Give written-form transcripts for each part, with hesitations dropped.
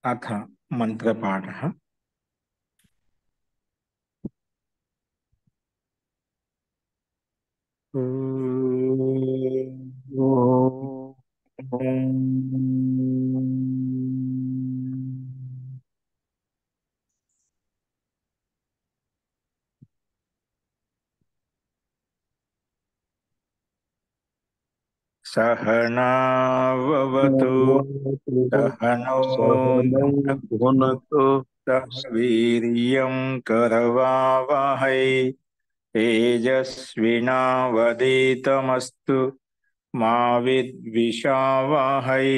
अथ मंत्रपाठः। सहनाववतु सहनौ सहनौ भुनक्तु भुनक्तु सह वीर्यं करवावहै तेजस्विनावधीतमस्तु मा विद्विषावहै।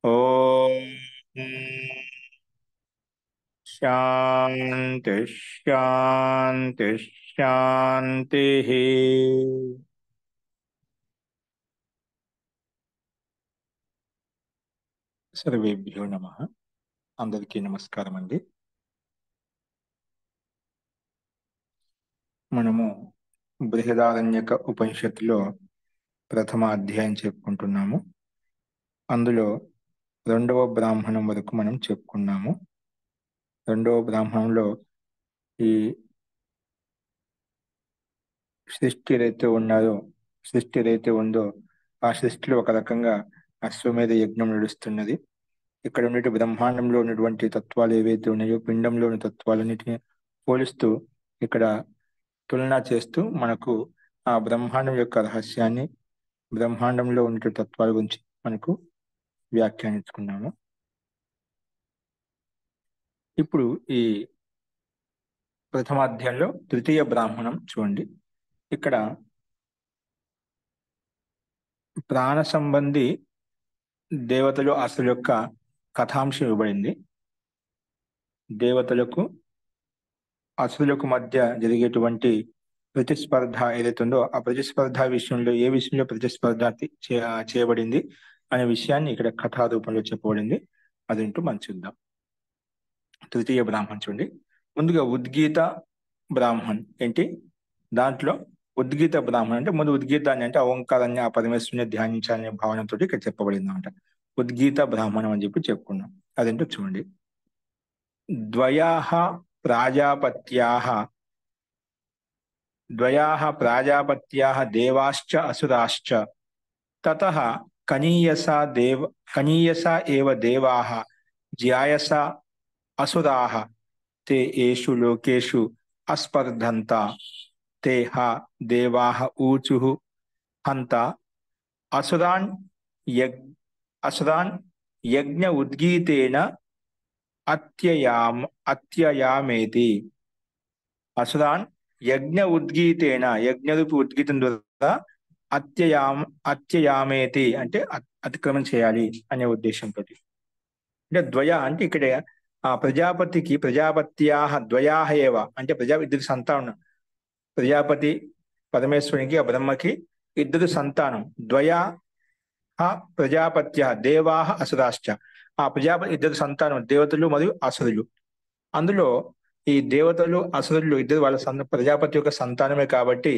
ॐ शान्ति शान्ति शान्तिः। సర్వేభ్యో నమః. అందరికీ నమస్కారం అండి. మనము బృహదారణ్యక ఉపనిషత్తులో ప్రథమ అధ్యాయం చెప్పుకుంటున్నాము. అందులో రెండవ బ్రాహ్మణం వరకు మనం చెప్పుకున్నాము. రెండవ బ్రాహ్మణంలో ఈ సృష్టి ఏదైతే ఉందో ఆ సృష్టిలో ఒక రకంగా అశ్వమేధ యజ్ఞం నడుస్తున్నది. ఇక్కడ ఉన్నటువంటి బ్రహ్మాండంలో ఉన్నటువంటి తత్వాలు ఏవైతే ఉన్నాయో పిండంలోని తత్వాలన్నిటిని పోలిస్తూ ఇక్కడ తులన చేస్తూ మనకు ఆ బ్రహ్మాండం యొక్క రహస్యాన్ని, బ్రహ్మాండంలో ఉన్నటువంటి తత్వాల గురించి మనకు వ్యాఖ్యానించుకున్నాము. ఇప్పుడు ఈ ప్రథమాధ్యాయంలో తృతీయ బ్రాహ్మణం చూడండి. ఇక్కడ ప్రాణ సంబంధి దేవతలు అసలు యొక్క కథాంశం ఇవ్వబడింది. దేవతలకు అసురులకు మధ్య జరిగేటువంటి ప్రతిస్పర్ధ ఏదైతే ఉందో ఆ ప్రతిస్పర్ధ విషయంలో ఏ విషయంలో ప్రతిస్పర్ధ చేయబడింది అనే విషయాన్ని ఇక్కడ కథా రూపంలో చెప్పబడింది. అదేంటో మనం చూద్దాం. తృతీయ బ్రాహ్మణ్ చూడండి. ముందుగా ఉద్గీత బ్రాహ్మణ్ ఏంటి, దాంట్లో ఉద్గీత బ్రాహ్మణ్ అంటే ముందు ఉద్గీతాన్ని అంటే ఓంకారాన్ని, ఆ పరమేశ్వరుని ధ్యానించాలనే భావనతో ఇక్కడ చెప్పబడింది అనమాట. ఉద్గీత బ్రాహ్మణం అని చెప్పి చెప్పుకున్నాం. అదేంటో చూడండి. ద్వయాః ప్రాజాపత్యాః దేవాశ్చ అసురాశ్చ తతః కనీయసా ఏవ దేవాః జ్యాయస అసురాః తే ఏషు లోకేషు అస్పర్ధంత తే హ దేవాః ఊచుః హంత అసురాన్ యజ్ఞ ఉద్గీతేన అత్యయామేతి. అసురాన్ యజ్ఞ ఉద్గీతేన, యజ్ఞరూపి ఉద్గీతం ద్వారా అత్యయామేతి అంటే అతిక్రమం చేయాలి అనే ఉద్దేశంతో. అంటే ద్వయ అంటే ఇక్కడ ఆ ప్రజాపతికి ప్రజాపత్యాః ద్వయాః ఏవ అంటే ఇద్దరు సంతానం. ప్రజాపతి పరమేశ్వరునికి, ఆ బ్రహ్మకి ఇద్దరు సంతానం. ద్వయా ప్రజాపత్యాః దేవాః అసురాశ్చ. ఆ ప్రజాపతి ఇద్దరు సంతానం, దేవతలు మరియు అసురులు. అందులో ఈ దేవతలు అసురులు ఇద్దరు వాళ్ళ ప్రజాపతి యొక్క సంతానమే కాబట్టి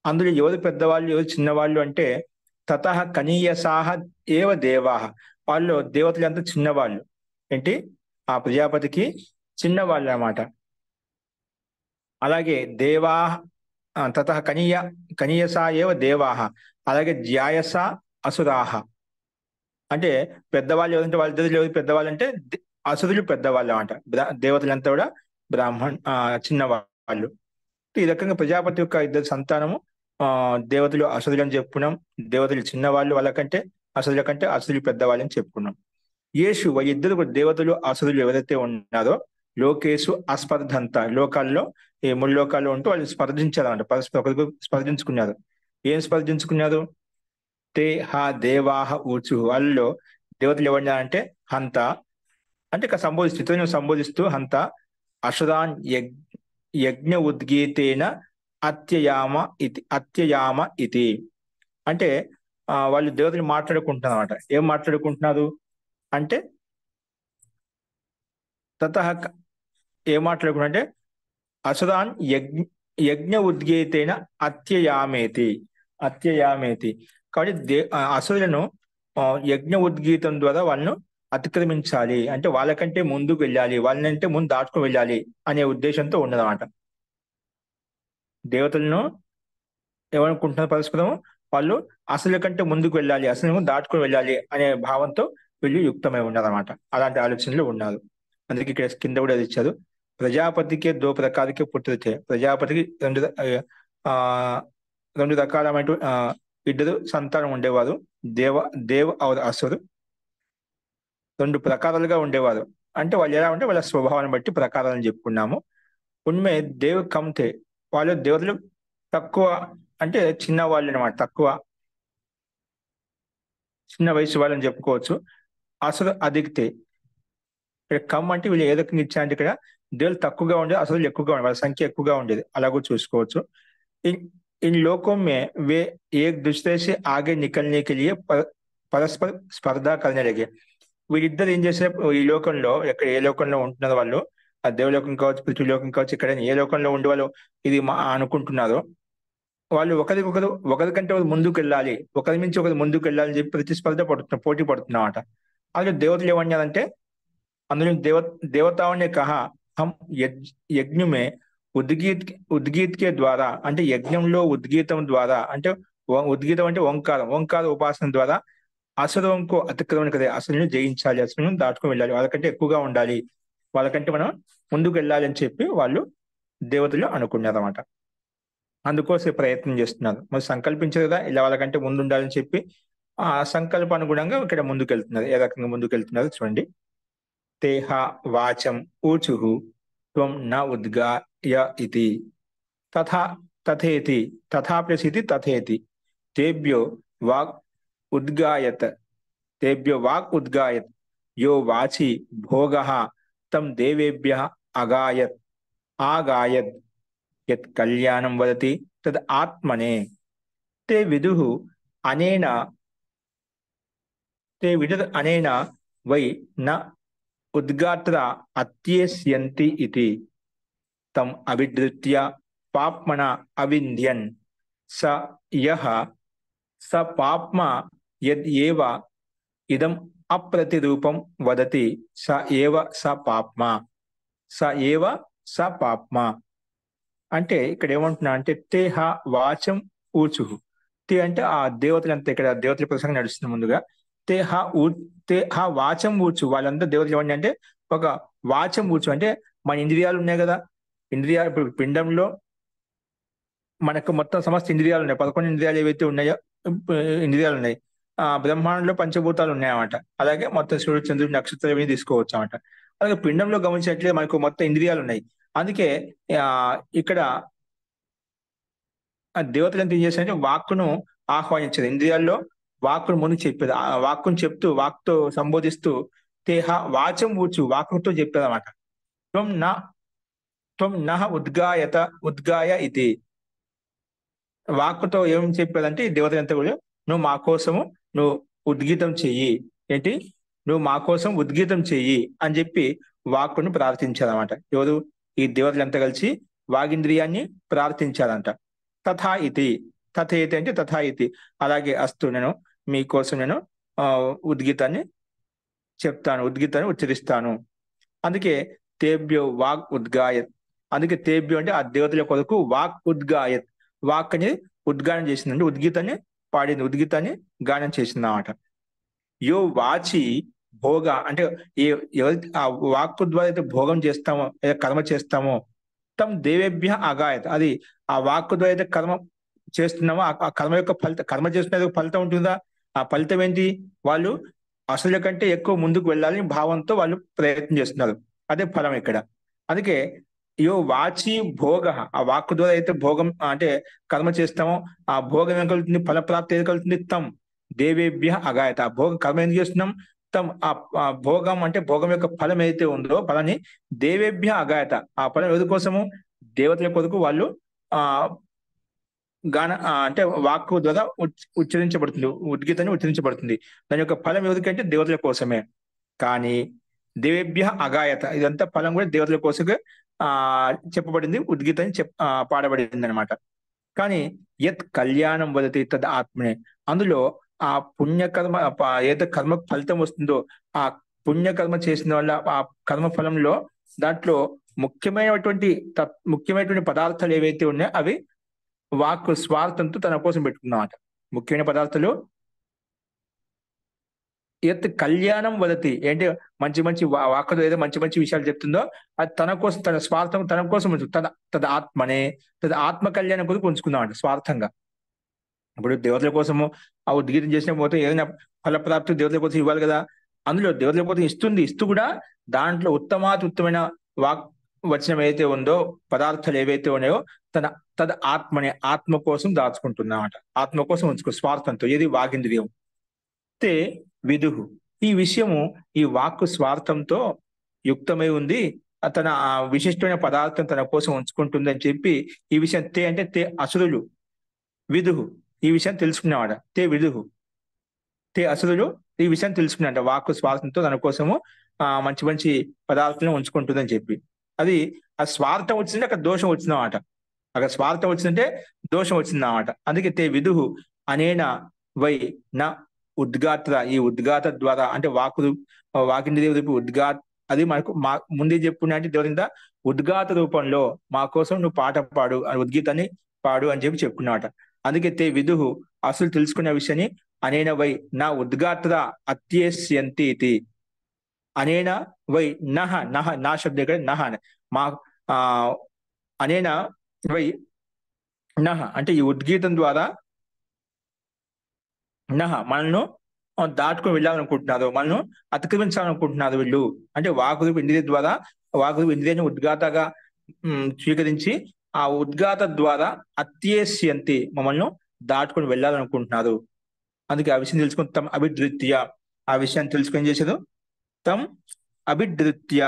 అందులో ఎవరు పెద్దవాళ్ళు ఎవరు చిన్నవాళ్ళు అంటే తతః కనీయసాః ఏవ దేవాః, వాళ్ళు దేవతలు అంతా చిన్నవాళ్ళు. ఏంటి, ఆ ప్రజాపతికి చిన్నవాళ్ళు అన్నమాట. అలాగే దేవాః తతః కనీయసా ఏవ దేవాః, అలాగే జ్యాయస అసురాః అంటే పెద్దవాళ్ళు ఎవరంటే వాళ్ళిద్దరు ఎవరు పెద్దవాళ్ళు అంటే అసురులు పెద్దవాళ్ళు అన్నమాట. దేవతలంతా కూడా చిన్నవాళ్ళు. ఈ రకంగా ప్రజాపతి యొక్క ఇద్దరు సంతానము దేవతలు అసురులు అని చెప్పుకున్నాం. దేవతలు చిన్నవాళ్ళు, వాళ్ళకంటే అసురుల కంటే అసురులు పెద్దవాళ్ళు అని చెప్పుకున్నాం. యేసు ఇద్దరు దేవతలు అసురులు ఎవరైతే ఉన్నారో లోకేషు అస్పర్ధంత, లోకాల్లో ఈ మూడు లోకాల్లో ఉంటూ వాళ్ళు స్పర్ధించారన్నమాట. ఒకరికి స్పర్ధించుకున్నారు. ఏం స్పర్ధించుకున్నారు? తే హా దేవాహ ఊచు, వాళ్ళలో దేవతలు ఎవరినారంటే హంత అంటే ఇక సంబోధిస్తూ హంత అసురాన్ యజ్ఞ ఉద్గీతేన అత్యయామ ఇతి అంటే వాళ్ళు దేవతలు మాట్లాడుకుంటున్నారు అనమాట. ఏం మాట్లాడుకుంటున్నారు అంటే తతః ఏం మాట్లాడుకుంటున్నారు అంటే అసురాన్ యజ్ఞ ఉద్గీతేన అత్యయామేతి. కాబట్టి అసురులను యజ్ఞ ఉద్గీతం ద్వారా వాళ్ళను అతిక్రమించాలి, అంటే వాళ్ళకంటే ముందుకు వెళ్ళాలి, వాళ్ళనంటే ముందు దాటుకుని వెళ్ళాలి అనే ఉద్దేశంతో ఉన్నదన్నమాట. దేవతలను ఏమనుకుంటున్నారు పరస్పరం, వాళ్ళు అసలు కంటే ముందుకు వెళ్ళాలి, అసలు దాటుకుని వెళ్ళాలి అనే భావంతో వీళ్ళు యుక్తమై ఉన్నారన్నమాట. అలాంటి ఆలోచనలు ఉన్నారు. అందుకే ఇక్కడ కింద కూడా అది ఇచ్చారు. ప్రజాపతికే దో ప్రకారకే పుత్రతే. ప్రజాపతికి ఆ రెండు రకాలమైన ఇద్దరు సంతానం ఉండేవారు. దేవ దేవ్ ఔర్ అసురు. రెండు ప్రకారాలుగా ఉండేవారు. అంటే వాళ్ళు ఎలా ఉంటే వాళ్ళ స్వభావాన్ని బట్టి ప్రకారాలను చెప్పుకున్నాము. ఉన్మే దేవ్ కమ్తే. వాళ్ళు దేవతలు తక్కువ, అంటే చిన్న వాళ్ళు అనమాట, తక్కువ చిన్న వయసు వాళ్ళని చెప్పుకోవచ్చు. అసలు అదిగితే, ఇక్కడ కమ్ అంటే వీళ్ళు ఏ రకంగా ఇచ్చా అంటే ఇక్కడ దేవుళ్ళు తక్కువగా ఉండేది, అసలు ఎక్కువగా ఉండేది, వాళ్ళ సంఖ్య ఎక్కువగా ఉండేది, అలాగూ చూసుకోవచ్చు. इन इन लोकों में वे एक दूसरे से आगे निकलने के लिए పరస్పర స్పర్ధ करने लगे. వీళ్ళిద్దరు ఏం చేశారు ఈ లోకంలో, ఎక్కడ ఏ లోకంలో ఉంటున్నారు వాళ్ళు, ఆ దేవలోకం కావచ్చు, పృథ్వీలోకం కావచ్చు, ఇక్కడ ఏ లోకంలో ఉండే వాళ్ళు ఇది మా అనుకుంటున్నారో, వాళ్ళు ఒకరికంటే ఒకరు ముందుకు వెళ్ళాలి, ఒకరి నుంచి ఒకరు ముందుకు వెళ్ళాలి అని చెప్పి ప్రతిస్పర్ధ పడుతున్నారు, పోటీ పడుతున్నమాట. అందులో దేవతలు ఏమన్నారంటే, అందులో देवताओं ने कहा हम यज्ञ में ఉద్గీత్ కే ద్వారా, అంటే యజ్ఞంలో ఉద్గీతం ద్వారా, అంటే ఉద్గీతం అంటే ఓంకార ఉపాసన ద్వారా అసురంకు అతిక్రమణ కదా, అసురుని జయించాలి, అసురుని దాటుకుని వెళ్ళాలి, వాళ్ళకంటే ఎక్కువగా ఉండాలి, వాళ్ళకంటే మనం ముందుకు వెళ్ళాలి అని చెప్పి వాళ్ళు దేవతలు అనుకున్నారు అన్నమాట. అందుకోసం ప్రయత్నం చేస్తున్నారు. మరి సంకల్పించారు కదా ఇలా వాళ్ళకంటే ముందు ఉండాలని చెప్పి, ఆ సంకల్పానుగుణంగా ఇక్కడ ముందుకెళ్తున్నారు. ఏ రకంగా ముందుకెళ్తున్నారు చూడండి. తేహ వాచం ఊచుః త్వం న ఉద్గాయ ఇతి తథా తథేతి తథా ప్లస్ ఇతి తథేతి తేభ్యో వాక్ ఉద్గాయత్ తేభ్యో వాక్ ఉద్గాయత్ యో వాచి భోగః తం దేవేభ్యః అగాయత్ ఆగాయత్ యత్ కళ్యాణం వదతి తద్ ఆత్మనే తే విదుః అనేన అనేన వై న ఉద్గాత్ర అత్యేస్యంతి ఇతి తం అవిధృత్య పాప్మన అవింధ్యన్ స యః స పాప్మ యద్ ఏవ ఇదం అప్రతిరూపం వదతి స ఏవ స పాప్మ స ఏవ స పాప్మ. అంటే ఇక్కడ ఏమంటున్నా అంటే తేహ వాచం ఊచుః. తే అంటే ఆ దేవతలంతా, ఇక్కడ దేవతల ప్రసంగం నడుస్తుంది. ముందుగా తేహ తేహ వాచం ఊచు, వాళ్ళంతా దేవతలు ఏమంటే అంటే ఒక వాచం ఊచు అంటే మన ఇంద్రియాలు ఉన్నాయి కదా, ఇంద్రియాలు ఇప్పుడు పిండంలో మనకు మొత్తం సమస్త ఇంద్రియాలు ఉన్నాయి, 11 ఇంద్రియాలు ఏవైతే ఉన్నాయో ఇంద్రియాలు ఉన్నాయి. బ్రహ్మాండంలో పంచభూతాలు ఉన్నాయన్నమాట. అలాగే మొత్తం సూర్యుడు, చంద్రుడు, నక్షత్రాలు ఇవన్నీ తీసుకోవచ్చు అన్నమాట. అలాగే పిండంలో గమనించినట్లే మనకు మొత్తం ఇంద్రియాలు ఉన్నాయి. అందుకే ఇక్కడ ఆ దేవతలు ఎంత ఏం చేశారంటే వాక్కును ఆహ్వానించారు. ఇంద్రియాల్లో వాక్కును ముందు చెప్పేది, ఆ వాక్కును చెప్తూ, వాక్తో సంబోధిస్తూ తేహ వాచం ఊచు, వాక్కుతో చెప్పేది అనమాట. త్వం నా త్వం నహ ఉద్గాయ ఇది. వాక్కుతో ఏం చెప్పేదంటే ఈ దేవతలంతా కూడా నువ్వు మా కోసము నువ్వు ఉద్గీతం చెయ్యి, ఏంటి నువ్వు మా కోసం ఉద్గీతం చెయ్యి అని చెప్పి వాక్కును ప్రార్థించారన్నమాట. ఎవరు? ఈ దేవతలంతా కలిసి వాగింద్రియాన్ని ప్రార్థించారంట. తథా ఇతి, తథేతి అంటే తథా ఇతి, అలాగే అస్తు, నేను మీకోసం నేను ఉద్గీతాన్ని చెప్తాను, ఉద్గీతాన్ని ఉచ్చరిస్తాను. అందుకే తేభ్యో వాక్ ఉద్గాయత్, అందుకే తేభ్యో అంటే ఆ దేవతల కొరకు వాక్ ఉద్గాయత్, వాక్ అనేది ఉద్గానం చేసిందంటే ఉద్గీతాన్ని పాడింది, ఉద్గీతాన్ని గానం చేసింది అన్నమాట. యో వాచి భోగ అంటే ఎవరి ఆ వాక్కు ద్వారా అయితే భోగం చేస్తామో లేదా కర్మ చేస్తామో తమ్ దేవేభ్య అగాయత్, అది ఆ వాక్కు ద్వారా అయితే కర్మ చేస్తున్నామో ఆ కర్మ యొక్క ఫలితం, కర్మ చేస్తున్న ఫలితం ఉంటుందా, ఆ ఫలితం ఏంటి? వాళ్ళు అసలు కంటే ఎక్కువ ముందుకు వెళ్ళాలని భావంతో వాళ్ళు ప్రయత్నం చేస్తున్నారు, అదే ఫలం ఇక్కడ. అందుకే యో వాచి భోగ, ఆ వాక్కు ద్వారా అయితే భోగం అంటే కర్మ చేస్తామో ఆ భోగం ఏం కలుగుతుంది, ఫలప్రాప్తి ఏది కలుగుతుంది, తమ్ దేవేభ్య అగాయత, ఆ భోగం కర్మ ఏం చేస్తున్నాం, తమ్ ఆ భోగం అంటే భోగం యొక్క ఫలం ఏదైతే ఉందో ఫలాన్ని దేవేభ్య అగాయత, ఆ ఫలం ఎవరి కోసము, దేవతల కొరకు వాళ్ళు ఆ గాన అంటే వాక్కు ద్వారా ఉచ్చరించబడుతుంది, ఉద్గీతాన్ని ఉచ్చరించబడుతుంది. దాని యొక్క ఫలం ఎవరికంటే దేవతల కోసమే. కానీ దేవేభ్య అగాయత, ఇదంతా ఫలం కూడా దేవతల కోసమే చెప్పబడింది, ఉద్గీతాన్ని పాడబడింది అనమాట. కానీ యత్ కళ్యాణం వదతి తద్ ఆత్మనే, అందులో ఆ పుణ్యకర్మ ఏదైతే కర్మ ఫలితం వస్తుందో ఆ పుణ్యకర్మ చేసిన వల్ల ఆ కర్మ ఫలంలో దాంట్లో ముఖ్యమైనటువంటి పదార్థాలు ఏవైతే ఉన్నాయో అవి వాక్కు స్వార్థంతో తన కోసం పెట్టుకున్నమాట. ముఖ్యమైన పదార్థాలు యత్ కళ్యాణం వదతి ఏంటి, మంచి మంచి వాక్కుతో ఏదో మంచి మంచి విషయాలు చెప్తుందో అది తన కోసం, తన స్వార్థం తన కోసం తద ఆత్మనే తద ఆత్మ కళ్యాణం కొరకు ఉంచుకుందామంట స్వార్థంగా. ఇప్పుడు దేవతల కోసము ఆ ఉద్గీతం చేసిన పోతే ఏదైనా ఫలప్రాప్తి దేవతల కోసం ఇవ్వాలి కదా. అందులో దేవతల కోసం ఇస్తూ కూడా దాంట్లో ఉత్తమైన వాక్ వచనం ఏదైతే ఉందో, పదార్థాలు ఏవైతే ఉన్నాయో తద ఆత్మనే ఆత్మ కోసం దాచుకుంటున్నామట. ఆత్మ కోసం ఉంచుకో స్వార్థంతో. ఏది వాగింద్రియం తే విదుహు. ఈ విషయము ఈ వాక్కు స్వార్థంతో యుక్తమై ఉంది. తన ఆ విశిష్టమైన పదార్థం తన కోసం ఉంచుకుంటుందని చెప్పి ఈ విషయం అంటే తే అసురులు విదుహు ఈ విషయం తెలుసుకునేవాడ. తే విదుహు తే అసురులు ఈ విషయం తెలుసుకున్నాడ. వాక్కు స్వార్థంతో తన కోసము మంచి మంచి పదార్థాలను ఉంచుకుంటుందని చెప్పి. అది ఆ స్వార్థం వచ్చిందంటే అక్కడ దోషం వచ్చిందన్నమాట. అక్కడ స్వార్థం వచ్చిందంటే దోషం వచ్చిందన్నమాట. అందుకే తే విదుహు అనేన వై నా ఉద్గాత. ఈ ఉద్గాత ద్వారా అంటే వాకింద్రియ రూపి అది మనకు ముందే చెప్పుకున్నా అంటే దేవుడిందా ఉద్గాత రూపంలో మా కోసం నువ్వు పాట పాడు అని ఉద్గీతాన్ని పాడు అని చెప్పి చెప్పుకున్నామాట. అందుకే తే విదుహు అసలు తెలుసుకున్న విషయాన్ని అనేన వై నా ఉద్గాత అత్యేస్యంతి ఇది. అనేన వై నహ నహ నా శబ్ద ఇక్కడ నహ మా అనేన వై నహ అంటే ఈ ఉద్గీతం ద్వారా నహ మనల్ని దాటుకుని వెళ్ళాలనుకుంటున్నారు, మనల్ని అతిక్రమించాలనుకుంటున్నారు వీళ్ళు. అంటే వాకురూప ఇంద్రియ ద్వారా వాకురూప ఇంద్రియాన్ని ఉద్గాతగా స్వీకరించి ఆ ఉద్గాత ద్వారా అత్యేస్యంతి మమ్మల్ని దాటుకుని వెళ్ళాలనుకుంటున్నారు. అందుకే ఆ విషయం తెలుసుకుని తమ అభిధృత్య ఆ విషయాన్ని తెలుసుకొని చేసేది తమ్ అభిధృత్య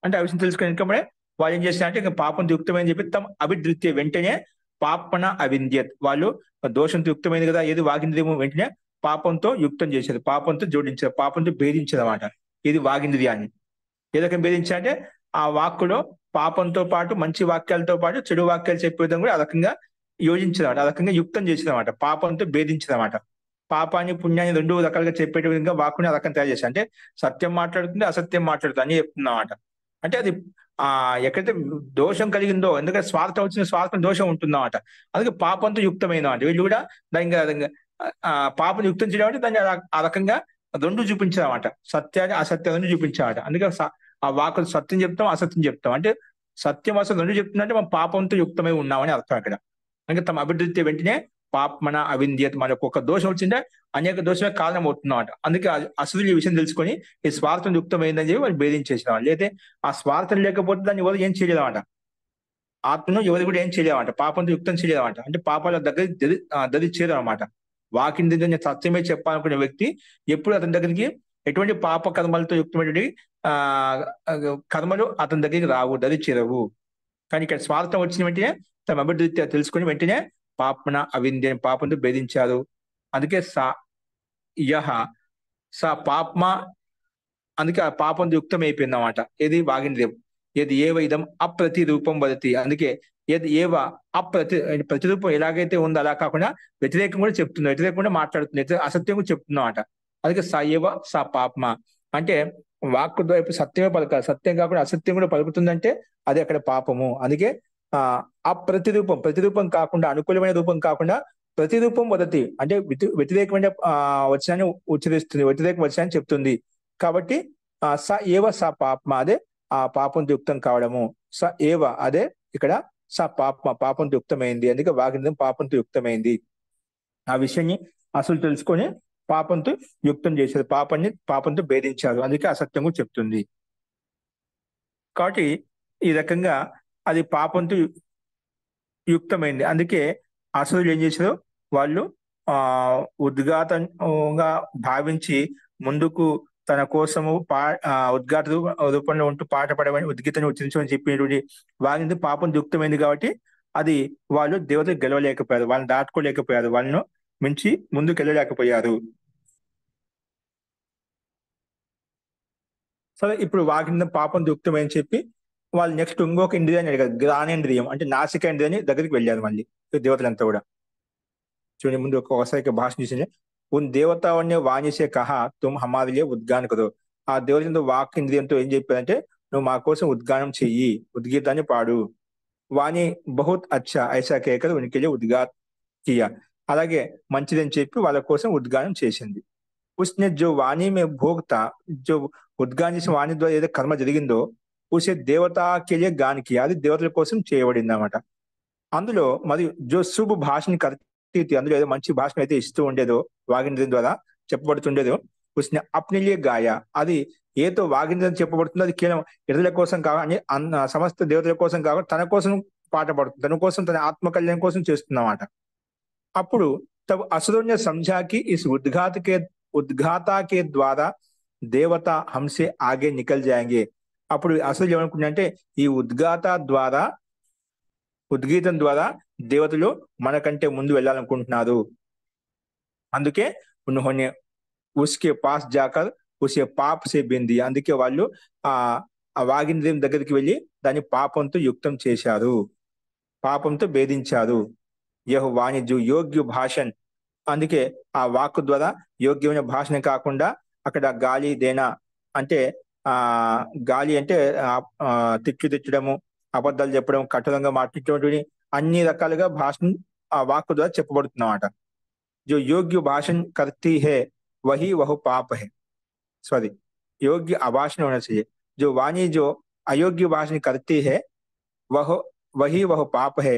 అంటే ఆ విషయం తెలుసుకొని ఇంకప్పుడే వాళ్ళు ఏం చేస్తారంటే ఇంకా పాపం యుక్తమని చెప్పి తమ అభిధృత్య వెంటనే పాపన అవింద్యత్. వాళ్ళు దోషంతో యుక్తమైంది కదా ఏది వాగింద్రియము వెంటనే పాపంతో యుక్తం చేశారు, పాపంతో జోడించారు, పాపంతో భేదించారు అన్నమాట. ఇది వాగింద్రియాన్ని ఏ రకంగా భేదించారంటే ఆ వాక్కులో పాపంతో పాటు మంచి వాక్యాలతో పాటు చెడు వాక్యాలు చెప్పే విధంగా కూడా ఆ రకంగా యోజించదన్నమాట, ఆ రకంగా యుక్తం చేసేదన్నమాట, పాపంతో భేదించదన్నమాట. పాపాన్ని పుణ్యాన్ని రెండు రకాలుగా చెప్పే విధంగా వాక్కుని ఆ రకం తయారు చేశారు. అంటే సత్యం మాట్లాడుతుంది, అసత్యం మాట్లాడుతుంది అని చెప్తున్నమాట. అంటే అది ఎక్కడైతే దోషం కలిగిందో, ఎందుకంటే స్వార్థం వచ్చిన స్వార్థం దోషం ఉంటుందన్నమాట. అందుకే పాపంతో యుక్తమైనమాట. వీళ్ళు కూడా దానికి పాపం యుక్తం చేయడం అంటే దాన్ని ఆ రకంగా రెండు చూపించామట, సత్యాన్ని అసత్యాన్ని చూపించామట. అందుకే ఆ వాకులు సత్యం చెప్తాం, అసత్యం చెప్తాం. అంటే సత్యం అసలు రెండు చెప్తుందంటే మనం పాపంతో యుక్తమై ఉన్నామని అర్థం అక్కడ. అందుకే తమ అభివృద్ధి వెంటనే పాపమన అవింద్యత, మనకు ఒక దోషం వచ్చిందే అనేక దోషమే కారణం అవుతుందన్నమాట. అందుకే అసలు ఈ విషయం తెలుసుకొని ఈ స్వార్థం యుక్తమైందని చెప్పి వాళ్ళు భేదించేసిన వాళ్ళు. అయితే ఆ స్వార్థం లేకపోతే దాన్ని ఎవరు ఏం చేయలేదన్నమాట. ఆత్మను ఎవరు కూడా ఏం చేయలేదన్నమాట, పాపంతో యుక్తం చేయలేదన్నమాట. అంటే పాపాల దగ్గర దరి చేరనమాట. వాకింది సత్యమే చెప్పాలనుకునే వ్యక్తి ఎప్పుడు అతని దగ్గరికి ఎటువంటి పాప కర్మలతో యుక్తమైనటువంటి కర్మలు అతని దగ్గరికి రావు, దరి చేరవు. కానీ ఇక్కడ స్వార్థం వచ్చిన వెంటనే తమ అభివృద్ధి తెలుసుకుని వెంటనే పాపన అవింద్య పాపంతో భేదించారు. అందుకే యహ స పాపమ, అందుకే ఆ పాపంతో యుక్తం అయిపోయింది అన్నమాట. ఏది వాగింద్రియం. ఏది ఏవైదం అప్రతి రూపం వదతి. అందుకే ఏది ఏవ ప్రతిరూపం ఎలాగైతే ఉందో అలా కాకుండా వ్యతిరేకం కూడా చెప్తుంది, వ్యతిరేకం కూడా మాట్లాడుతుంది, అసత్యం కూడా చెప్తున్నమాట. అందుకే స ఏవ స పాపమ అంటే వాక్కు వైపు సత్యమే పలకాలి, సత్యం కాకుండా అసత్యం కూడా పలుకుతుందంటే అది అక్కడ పాపము. అందుకే ప్రతిరూపం కాకుండా, అనుకూలమైన రూపం కాకుండా ప్రతిరూపం వదతి అంటే వ్యతిరేకమైన వచనాన్ని ఉచ్చరిస్తుంది, వ్యతిరేక వచనాన్ని చెప్తుంది. కాబట్టి స ఏవ స పాపమ అదే ఆ పాపంతో యుక్తం కావడము. స ఏవ అదే ఇక్కడ స పాపమ పాపంతో యుక్తమైంది. అందుకే వాగ్నిదం పాపంతో యుక్తమైంది. ఆ విషయాన్ని అసలు తెలుసుకొని పాపంతో యుక్తం చేశారు, పాపంతో భేదించారు. అందుకే అసత్యం కూడా చెప్తుంది. కాబట్టి ఈ రకంగా అది పాపంతో యుక్తమైంది. అందుకే అసలు ఏం చేశారు, వాళ్ళు ఉద్ఘాతంగా భావించి ముందుకు తన కోసము ఉద్ఘాత రూపంలో ఉంటూ పాట పడమని ఉద్గీతని ఉచ్చరించమని చెప్పినటువంటి వారిని పాపం యుక్తమైంది. కాబట్టి అది వాళ్ళు దేవతలు గెలవలేకపోయారు, వాళ్ళని దాటుకోలేకపోయారు, వాళ్ళను మించి ముందుకు వెళ్ళలేకపోయారు. సరే, ఇప్పుడు వాకింద పాపం యుక్తమని చెప్పి వాళ్ళు నెక్స్ట్ ఇంకొక ఇంద్రియాన్ని అడిగారు, జ్ఞానేంద్రియం అంటే నాసిక ఇంద్రియాన్ని దగ్గరికి వెళ్ళారు మళ్ళీ దేవతలంతా కూడా. చూడండి, ముందు ఒకసారి భాషణ చూసింది. ఉన్ దేవతావన్య వాణిసే కహా తుమ్ హమారే లియే ఉద్గాన కరో. ఆ దేవతలతో వాక్ ఇంద్రియంతో ఏం చెప్పారంటే, నువ్వు మా కోసం ఉద్గానం చెయ్యి, ఉద్గీతాన్ని పాడు. వాణి బహుత్ అచ్చా ఐసా కేకర్ ఉనికి లియే ఉద్గాత్ కియా. అలాగే మంచిదని చెప్పి వాళ్ళ కోసం ఉద్గానం చేసింది. उसने जो वाणी में भोग था, जो ఉద్గానం చేసిన వాణి ద్వారా ఏదో కర్మ జరిగిందో, ఉసే దేవతాకి లియే గాన్ కియా, అది దేవతల కోసం చేయబడింది అన్నమాట. అందులో మరియు జో శుభ భాషని కర్తీ థీ, అందులో ఏదో మంచి భాషను అయితే ఇస్తూ ఉండేదో, వాగింద్రం ద్వారా చెప్పబడుతుండేదో, ఉస్నే అప్నే లియే గాయా, అది ఏతో వాగింద్రం చెప్పబడుతుందో అది కేవలం ఇతరుల కోసం కావాలి, సమస్త దేవతల కోసం కావాలి, తన కోసం పాట పడుతుంది, తన కోసం, తన ఆత్మ కళ్యాణం కోసం చేస్తున్నమాట. అప్పుడు तब असुरों ने समझा कि इस उद्घाता के द्वारा దేవత హంసే ఆగే నికల్ జాయేంగే. అప్పుడు అసలు ఏమనుకున్నారంటే, ఈ ఉద్గీతం ద్వారా దేవతలు మనకంటే ముందు వెళ్ళాలనుకుంటున్నారు. అందుకే ఉన్హోనే ఉస్కే పాస్ జాకర్ ఉసే పాప్ సే బింది, అందుకే వాళ్ళు ఆ ఆ వాగింద్రియం దగ్గరికి వెళ్ళి దాన్ని పాపంతో యుక్తం చేశారు, పాపంతో భేదించారు. యహ్ వాణి జో యోగ్య భాషన్, అందుకే ఆ వాక్కు ద్వారా యోగ్యమైన భాషనే కాకుండా అక్కడ గాలి దేనా అంటే ఆ గాలి అంటే తిట్లు తిట్టడము, అబద్ధాలు చెప్పడం, కఠోరంగా మాట్లాడేటువంటి అన్ని రకాలుగా భాషను ఆ వాక్కు ద్వారా చెప్పబడుతున్నమాట. జో యోగ్య భాషన్ కర్తీ హే వహి వహు పాప హే, సారీ, योग्य अभाषण होना चाहिए. जो वाणी जो अयोग्य भाषण करती है वह वही वह पाप है,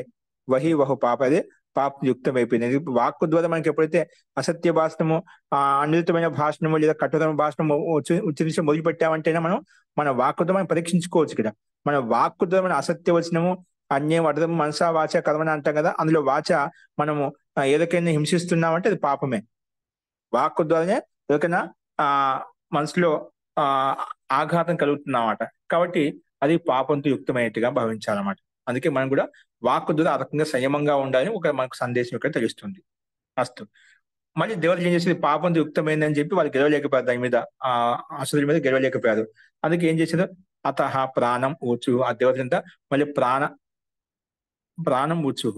वही वह पाप అదే పాపయుక్తమైపోయింది. వాక్కు ద్వారా మనకి ఎప్పుడైతే అసత్య భాషణము, అనుచితమైన భాషణము లేదా కఠోరమైన భాషణము ఉచ్చరించి మొదలు పెట్టామంటేనే మనం మన వాక్కుతో మనం పరీక్షించుకోవచ్చు. ఇక్కడ మన వాక్కు ద్వారా మన అసత్య వచనము, అన్యం, అర్థం, మనసా వాచ కర్మణ అంటాం కదా, అందులో వాచ మనము ఏదైనా హింసిస్తున్నామంటే అది పాపమే. వాక్కు ద్వారానే ఎవరికైనా ఆ మనసులో ఆఘాతం కలుగుతుందన్నమాట. కాబట్టి అది పాపంతో యుక్తమైనట్టుగా భావించాలన్నమాట. అందుకే మనం కూడా వాక్కు ద్వారా ఆ రకంగా సంయమంగా ఉండాలని ఒక మనకు సందేశం ఇక్కడ తెలుస్తుంది. అస్తు. మళ్ళీ దేవతలు ఏం చేసేది, పాపంతో యుక్తమైందని చెప్పి వాళ్ళు గెలవలేకపోయారు, దాని మీద అసురుల మీద గెలవలేకపోయారు. అందుకే ఏం చేశారు, అతహ ప్రాణం ఊచు, ఆ దేవతలంతా మళ్ళీ ప్రాణం ఊచు.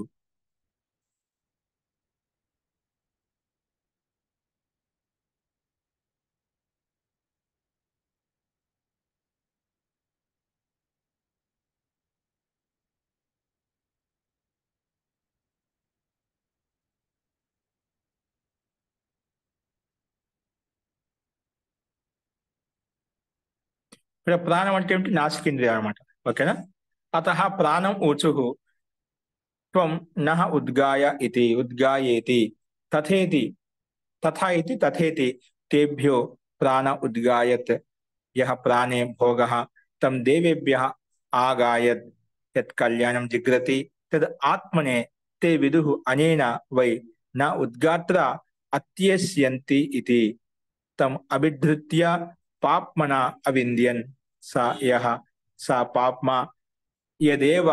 ఇక్కడ ప్రాణం అంటే ఏమిటి, నాసికేంద్రియం అనమాట. ఓకేనా. అతః ప్రాణం ఊచుహు త్వం నః ఉద్గాయ ఇతి ఉద్గాయేతి తథేతి తథా ఇతి తథేతి తేభ్యో ప్రాణ ఉద్గాయత్ యః ప్రాణే భోగః తం దేవేభ్యః ఆగాయత్ యత్ కళ్యాణం జిగ్రతి తద్ ఆత్మనే తే విదుః అనేన వై న ఉద్గాత్ర అత్యేష్యంతి ఇతి తం అభిధృత్య పాప్మన అవింద్యన్ స యః స పాప్మా యదేవ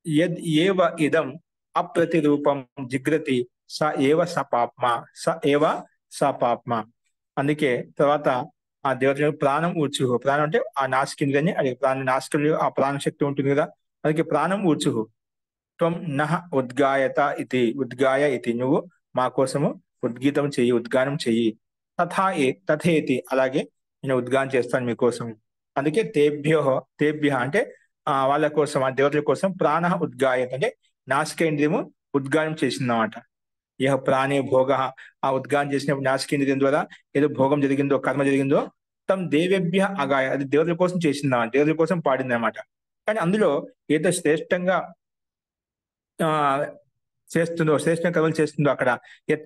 యద్ ఏవ ఇదం అప్రతిరూపం జిగ్రతి స ఏవ స పాప్మా, స ఏవ స పాప్మా. అందుకే తర్వాత ఆ దేవత ప్రాణం ఊచుహు, ప్రాణం అంటే ఆ నాసికేంద్రియాన్ని, అది నాసికలు ఆ ప్రాణ శక్తి ఉంటుంది కదా, అందుకే ప్రాణం ఊచుహు. త్వం నః ఉద్గాయ ఇతి నువ్వు మా కోసము ఉద్గీతం చెయ్యి, ఉద్గానం చెయ్యి. తథేతి అలాగే నేను ఉద్గానం చేస్తాను మీకోసం. అందుకే తేభ్య అంటే వాళ్ళ కోసం, ఆ దేవతల కోసం ప్రాణ ఉద్గాయత అంటే నాసికేంద్రియము ఉద్గానం చేసిందన్నమాట. యహ ప్రాణే భోగ, ఆ ఉద్గానం చేసినప్పుడు నాసికేంద్రియం ద్వారా ఏదో భోగం జరిగిందో, కర్మ జరిగిందో, తమ దేవేభ్య అగాయ, అది దేవతల కోసం చేసిందన్నమాట, దేవతల కోసం పాడింది అనమాట. కానీ అందులో ఏదో శ్రేష్టంగా శ్రేష్ఠ కర్మలు చేస్తుందో అక్కడ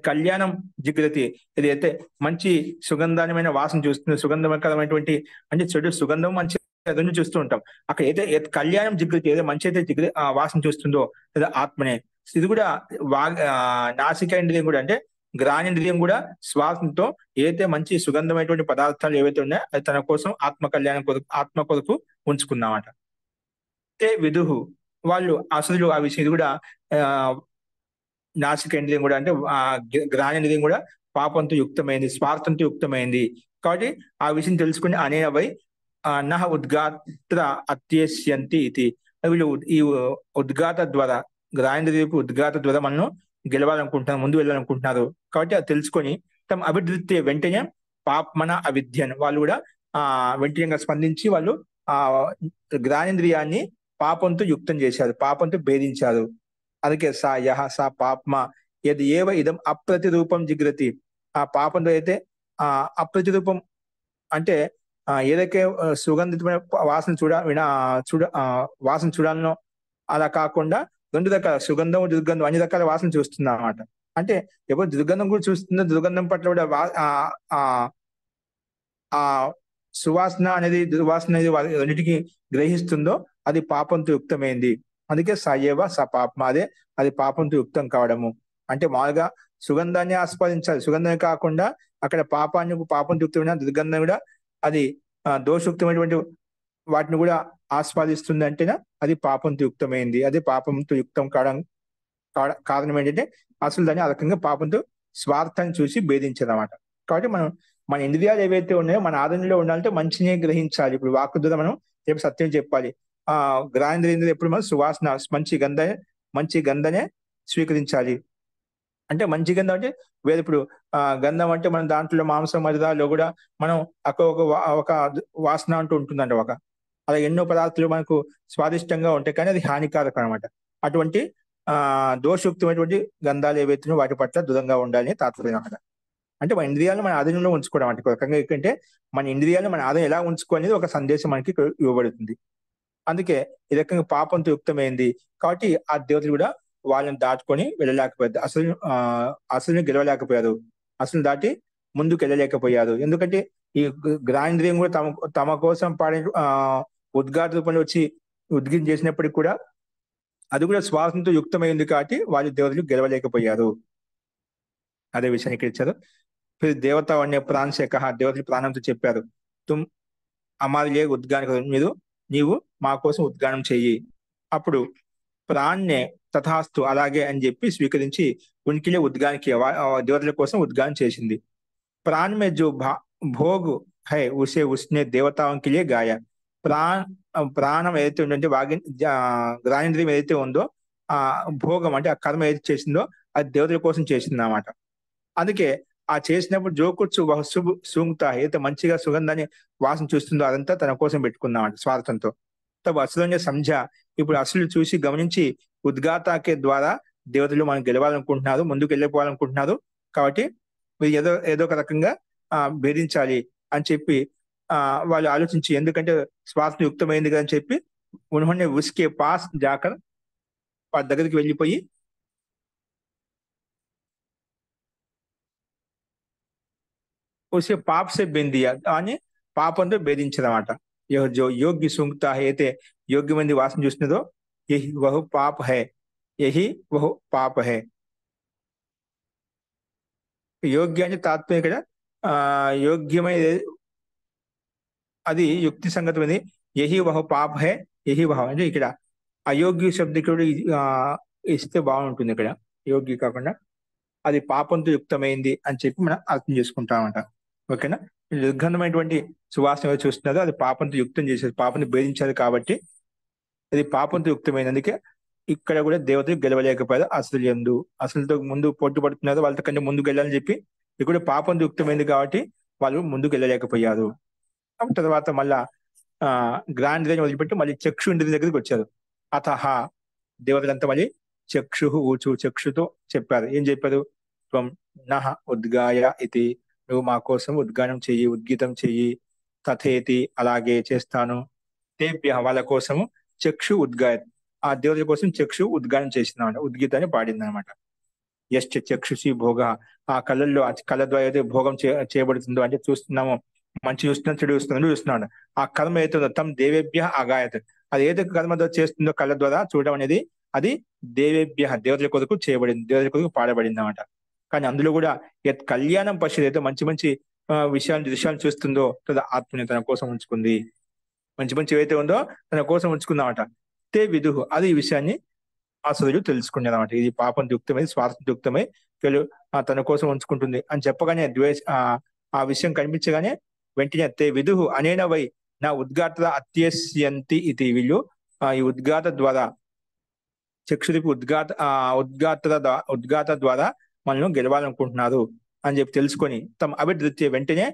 కళ్యాణం జిగ్రతి, ఇది అయితే మంచి సుగంధమైన వాసన చూస్తుంది, సుగంధకరమైనటువంటి అంటే చెడు సుగంధం మంచి రెండు చూస్తూ ఉంటాం. అక్కడ ఏదైతే కళ్యాణం జిగ్రతి, ఏదో మంచి అయితే వాసన చూస్తుందో లేదా ఆత్మనే. ఇది కూడా నాసికేంద్రియం కూడా అంటే గ్రాణేంద్రియం కూడా శ్వాసంతో ఏదైతే మంచి సుగంధమైనటువంటి పదార్థాలు ఏవైతే ఉన్నాయో అది తన కోసం ఆత్మ కళ్యాణం కొరకు, ఆత్మ కొరకు ఉంచుకున్నామట. తే విదుహు, వాళ్ళు అసలు ఆ విషయం, ఇది కూడా నాసికేంద్రియం కూడా అంటే గ్రాణేంద్రియం కూడా పాపంతో యుక్తమైంది, స్వార్థంతో యుక్తమైంది. కాబట్టి ఆ విషయం తెలుసుకుని అనేవై నః ఉద్గాత్ర అత్యేష్యంతి ఇది, వీళ్ళు ఈ ఉద్గాత ద్వారా, గ్రాణేంద్రియపు ఉద్గాత ద్వారా మనం గెలవాలనుకుంటున్నారు, ముందు వెళ్ళాలనుకుంటున్నారు. కాబట్టి అది తెలుసుకొని తమ అభివృద్ధి వెంటనే పాప్మన అవిద్యను వాళ్ళు కూడా వెంటనే స్పందించి వాళ్ళు ఆ జ్ఞానేంద్రియాన్ని పాపంతో యుక్తం చేశారు, పాపంతో భేదించారు. అందుకే సా యహ సా పాప్మ యది ఏవ ఇదం అప్రతిరూపం జిగ్రతి. ఆ పాపంతో అయితే అప్రతిరూపం అంటే ఏదైతే సుగంధితమైన వాసన వాసన చూడాలనో అలా కాకుండా రెండు రకాల సుగంధం, దుర్గంధం అన్ని రకాల వాసన చూస్తుంది అన్నమాట. అంటే ఎప్పుడు దుర్గంధం కూడా చూస్తుందో, దుర్గంధం పట్ల కూడా ఆ సువాసన అనేది దుర్వాసన అనేది రెండింటికి గ్రహిస్తుందో అది పాపంతో యుక్తమైంది. అందుకే సయేవ స పాపం, అది పాపంతో యుక్తం కావడము. అంటే మామూలుగా సుగంధాన్ని ఆస్వాదించాలి, సుగంధమే కాకుండా అక్కడ పాపంతో యుక్తమైన దుర్గంధం కూడా అది దోషయుక్తమైనటువంటి వాటిని కూడా ఆస్వాదిస్తుంది అంటేనే అది పాపంతో యుక్తమైంది. అది పాపంతో యుక్తం కారణం ఏంటంటే అసలు దాన్ని ఆ రకంగా పాపంతో స్వార్థాన్ని చూసి భేదించదన్నమాట. కాబట్టి మన ఇంద్రియాలు ఏవైతే ఉన్నాయో మన ఆధీనంలో ఉండాలంటే మంచినే గ్రహించాలి. ఇప్పుడు వాక్కు ద్వారా మనం రేపు సత్యం చెప్పాలి. గ్రాంధేంద్రియం ఎప్పుడు మనం సువాసన మంచి గంధనే స్వీకరించాలి. అంటే మంచి గంధం అంటే వేరే ఇప్పుడు గంధం అంటే మనం దాంట్లో మాంసం మరిదాలో కూడా మనం ఒక వాసన అంటూ ఉంటుందంట. అలా ఎన్నో పదార్థాలు మనకు స్వాదిష్టంగా ఉంటాయి, కానీ అది హానికారకం అనమాట. అటువంటి దోషయుక్తమైనటువంటి గంధాలు ఏవైతున్నాయో వాటి పట్ల దూరంగా ఉండాలని తాత్పర్యం అక్కడ. అంటే మన ఇంద్రియాలను మన ఆధీనంలో ఉంచుకోవడం అంటే ఒక రకంగా ఏంటంటే మన ఇంద్రియాలను మన ఆధీనం ఎలా ఉంచుకోనేది ఒక సందేశం మనకి ఇవ్వబడుతుంది. అందుకే ఈ రకంగా పాపంతో యుక్తమైంది కాబట్టి ఆ దేవతలు కూడా వాళ్ళని దాటుకొని వెళ్ళలేకపోయారు, అసలు గెలవలేకపోయారు, అసలు దాటి ముందుకు వెళ్ళలేకపోయారు. ఎందుకంటే ఈ గ్రాంధేయం కూడా తమ కోసం పాడే ఉద్గార రూపంలో వచ్చి ఉద్గీతం చేసినప్పటికీ కూడా అది కూడా శ్వాసంతో యుక్తమైంది కాబట్టి వాళ్ళు దేవతలు గెలవలేకపోయారు. అదే విషయాన్ని ఇక్కడ ఇచ్చారు. దేవత అనే ప్రాణ से कहा, దేవతలు ప్రాణంతో చెప్పారు, తుమ్ हमारे लिए उद्गान करो, నీవు మా కోసం ఉద్గానం చెయ్యి. అప్పుడు ప్రాణ్నే తథాస్తు అలాగే అని చెప్పి స్వీకరించి ఉనికిలే ఉద్గానికి దేవతల కోసం ఉద్గానం చేసింది. ప్రాణ్ మే జో భోగ్ హై ఉసే ఉస్నే దేవతాओं के लिए गाया. ప్రాణం ఏదైతే ఉందంటే గ్రానేంద్రియం ఏదైతే ఉందో ఆ భోగం అంటే ఆ కర్మ ఏదైతే చేసిందో అది దేవతల కోసం చేసింది అన్నమాట. అందుకే ఆ చేసినప్పుడు జోకుచ్చు సూంగుతా ఏదైతే మంచిగా సుగంధాన్ని వాసన చూస్తుందో అదంతా తన కోసం పెట్టుకుందామంట స్వార్థంతో. తబ అసలు సంధ్య ఇప్పుడు అసలు చూసి గమనించి ఉద్గాతాకే ద్వారా దేవతలు మనం గెలవాలనుకుంటున్నారు, ముందుకు వెళ్ళిపోవాలనుకుంటున్నారు. కాబట్టి మీరు ఏదో ఒక రకంగా భేదించాలి అని చెప్పి వాళ్ళు ఆలోచించి, ఎందుకంటే స్వార్థం యుక్తమైంది కదా అని చెప్పి ఉన్హోనే ఉస్కే పాస్ జాకర్ వారి దగ్గరికి వెళ్ళిపోయి ఉసే పాప్ సే బెందియా అని పాపంతో భేదించదన్నమాట. జో యోగ్య సుంగ్తా అయితే యోగ్యమైంది వాసన చూసినదో యహి వహు పాప హై, యహి వహు పాప హై. యోగ్య అంటే తాత్పర్యం ఇక్కడ యోగ్యమైన అది యుక్తి సంగతమైనది. యహి వహు పాప హై, యహి వహు అంటే ఇక్కడ అయోగ్య శబ్దికుడు ఇస్తే బాగుంటుంది. ఇక్కడ యోగ్య కాకుండా అది పాపంతో యుక్తమైంది అని చెప్పి మనం అర్థం చేసుకుంటామంట. ఓకేనా? దుర్గంధమైనటువంటి సువాసన చూస్తున్నదో అది పాపంతో యుక్తం చేసేది, పాపంతో భేదించాలి కాబట్టి అది పాపంతో యుక్తమైంది. అందుకే ఇక్కడ కూడా దేవతలు గెలవలేకపోయారు. అసలుతో ముందు పోటీ పడుతున్నారు, వాళ్ళతో కంటే ముందుకు వెళ్ళాలని చెప్పి ఇక్కడ పాపంతో యుక్తమైంది కాబట్టి వాళ్ళు ముందుకు వెళ్ళలేకపోయారు. తర్వాత మళ్ళా గ్రాంధేయం వదిలిపెట్టి మళ్ళీ చక్షు ఇంద్రియం దగ్గరికి వచ్చారు. అతహ దేవతలంతా మళ్ళీ చక్షుతో చెప్పారు. ఏం చెప్పారు? త్వం నహ ఉద్గాయ ఇది, నువ్వు మా కోసం ఉద్గానం చెయ్యి, ఉద్గీతం చెయ్యి. తథేతి అలాగే చేస్తాను. తేభ్య వాళ్ళ కోసము చక్షు ఉద్గాయ, ఆ దేవతల కోసం చక్షు ఉద్గానం చేసిందన్నమాట, ఉద్గీతాన్ని పాడింది అనమాట. యశ్చ చక్షుషి భోగ, ఆ కళ్ళ ద్వారా అయితే భోగం చేయబడుతుందో అంటే చూస్తున్నాము, మంచి చూస్తున్నాం, చెడు చూస్తున్నాడు. ఆ కర్మ ఏదైతుందో తమ్ దేవేభ్య అగాయత్, అది ఏదైతే కర్మ ద్వారా చేస్తుందో కళ్ళ ద్వారా చూడడం అనేది అది దేవేభ్య దేవతల కొరకు చేయబడింది, దేవతల కొరకు పాడబడింది అనమాట. కానీ అందులో కూడా కళ్యాణం పశ్చిది అయితే మంచి దృశ్యాలను చూస్తుందో తద ఆత్మని తన కోసం ఉంచుకుంది, మంచి ఏవైతే ఉందో తన కోసం ఉంచుకుందామట. తే విదుహు, అది ఈ విషయాన్ని అసురులు తెలుసుకునేది అనమాట. ఇది పాపం యుక్తమై స్వార్థం యుక్తమై తన కోసం ఉంచుకుంటుంది అని చెప్పగానే ఆ విషయం కనిపించగానే వెంటనే తే విదుహు అనేన వై నా ఉద్గాత అత్యస్యంతి ఇది, వీళ్ళు ఈ ఉద్గాత ద్వారా చక్షుడికి ఉద్గాత ద్వారా మనల్ని గెలవాలనుకుంటున్నారు అని చెప్పి తెలుసుకొని తమ అభివృద్ధి వెంటనే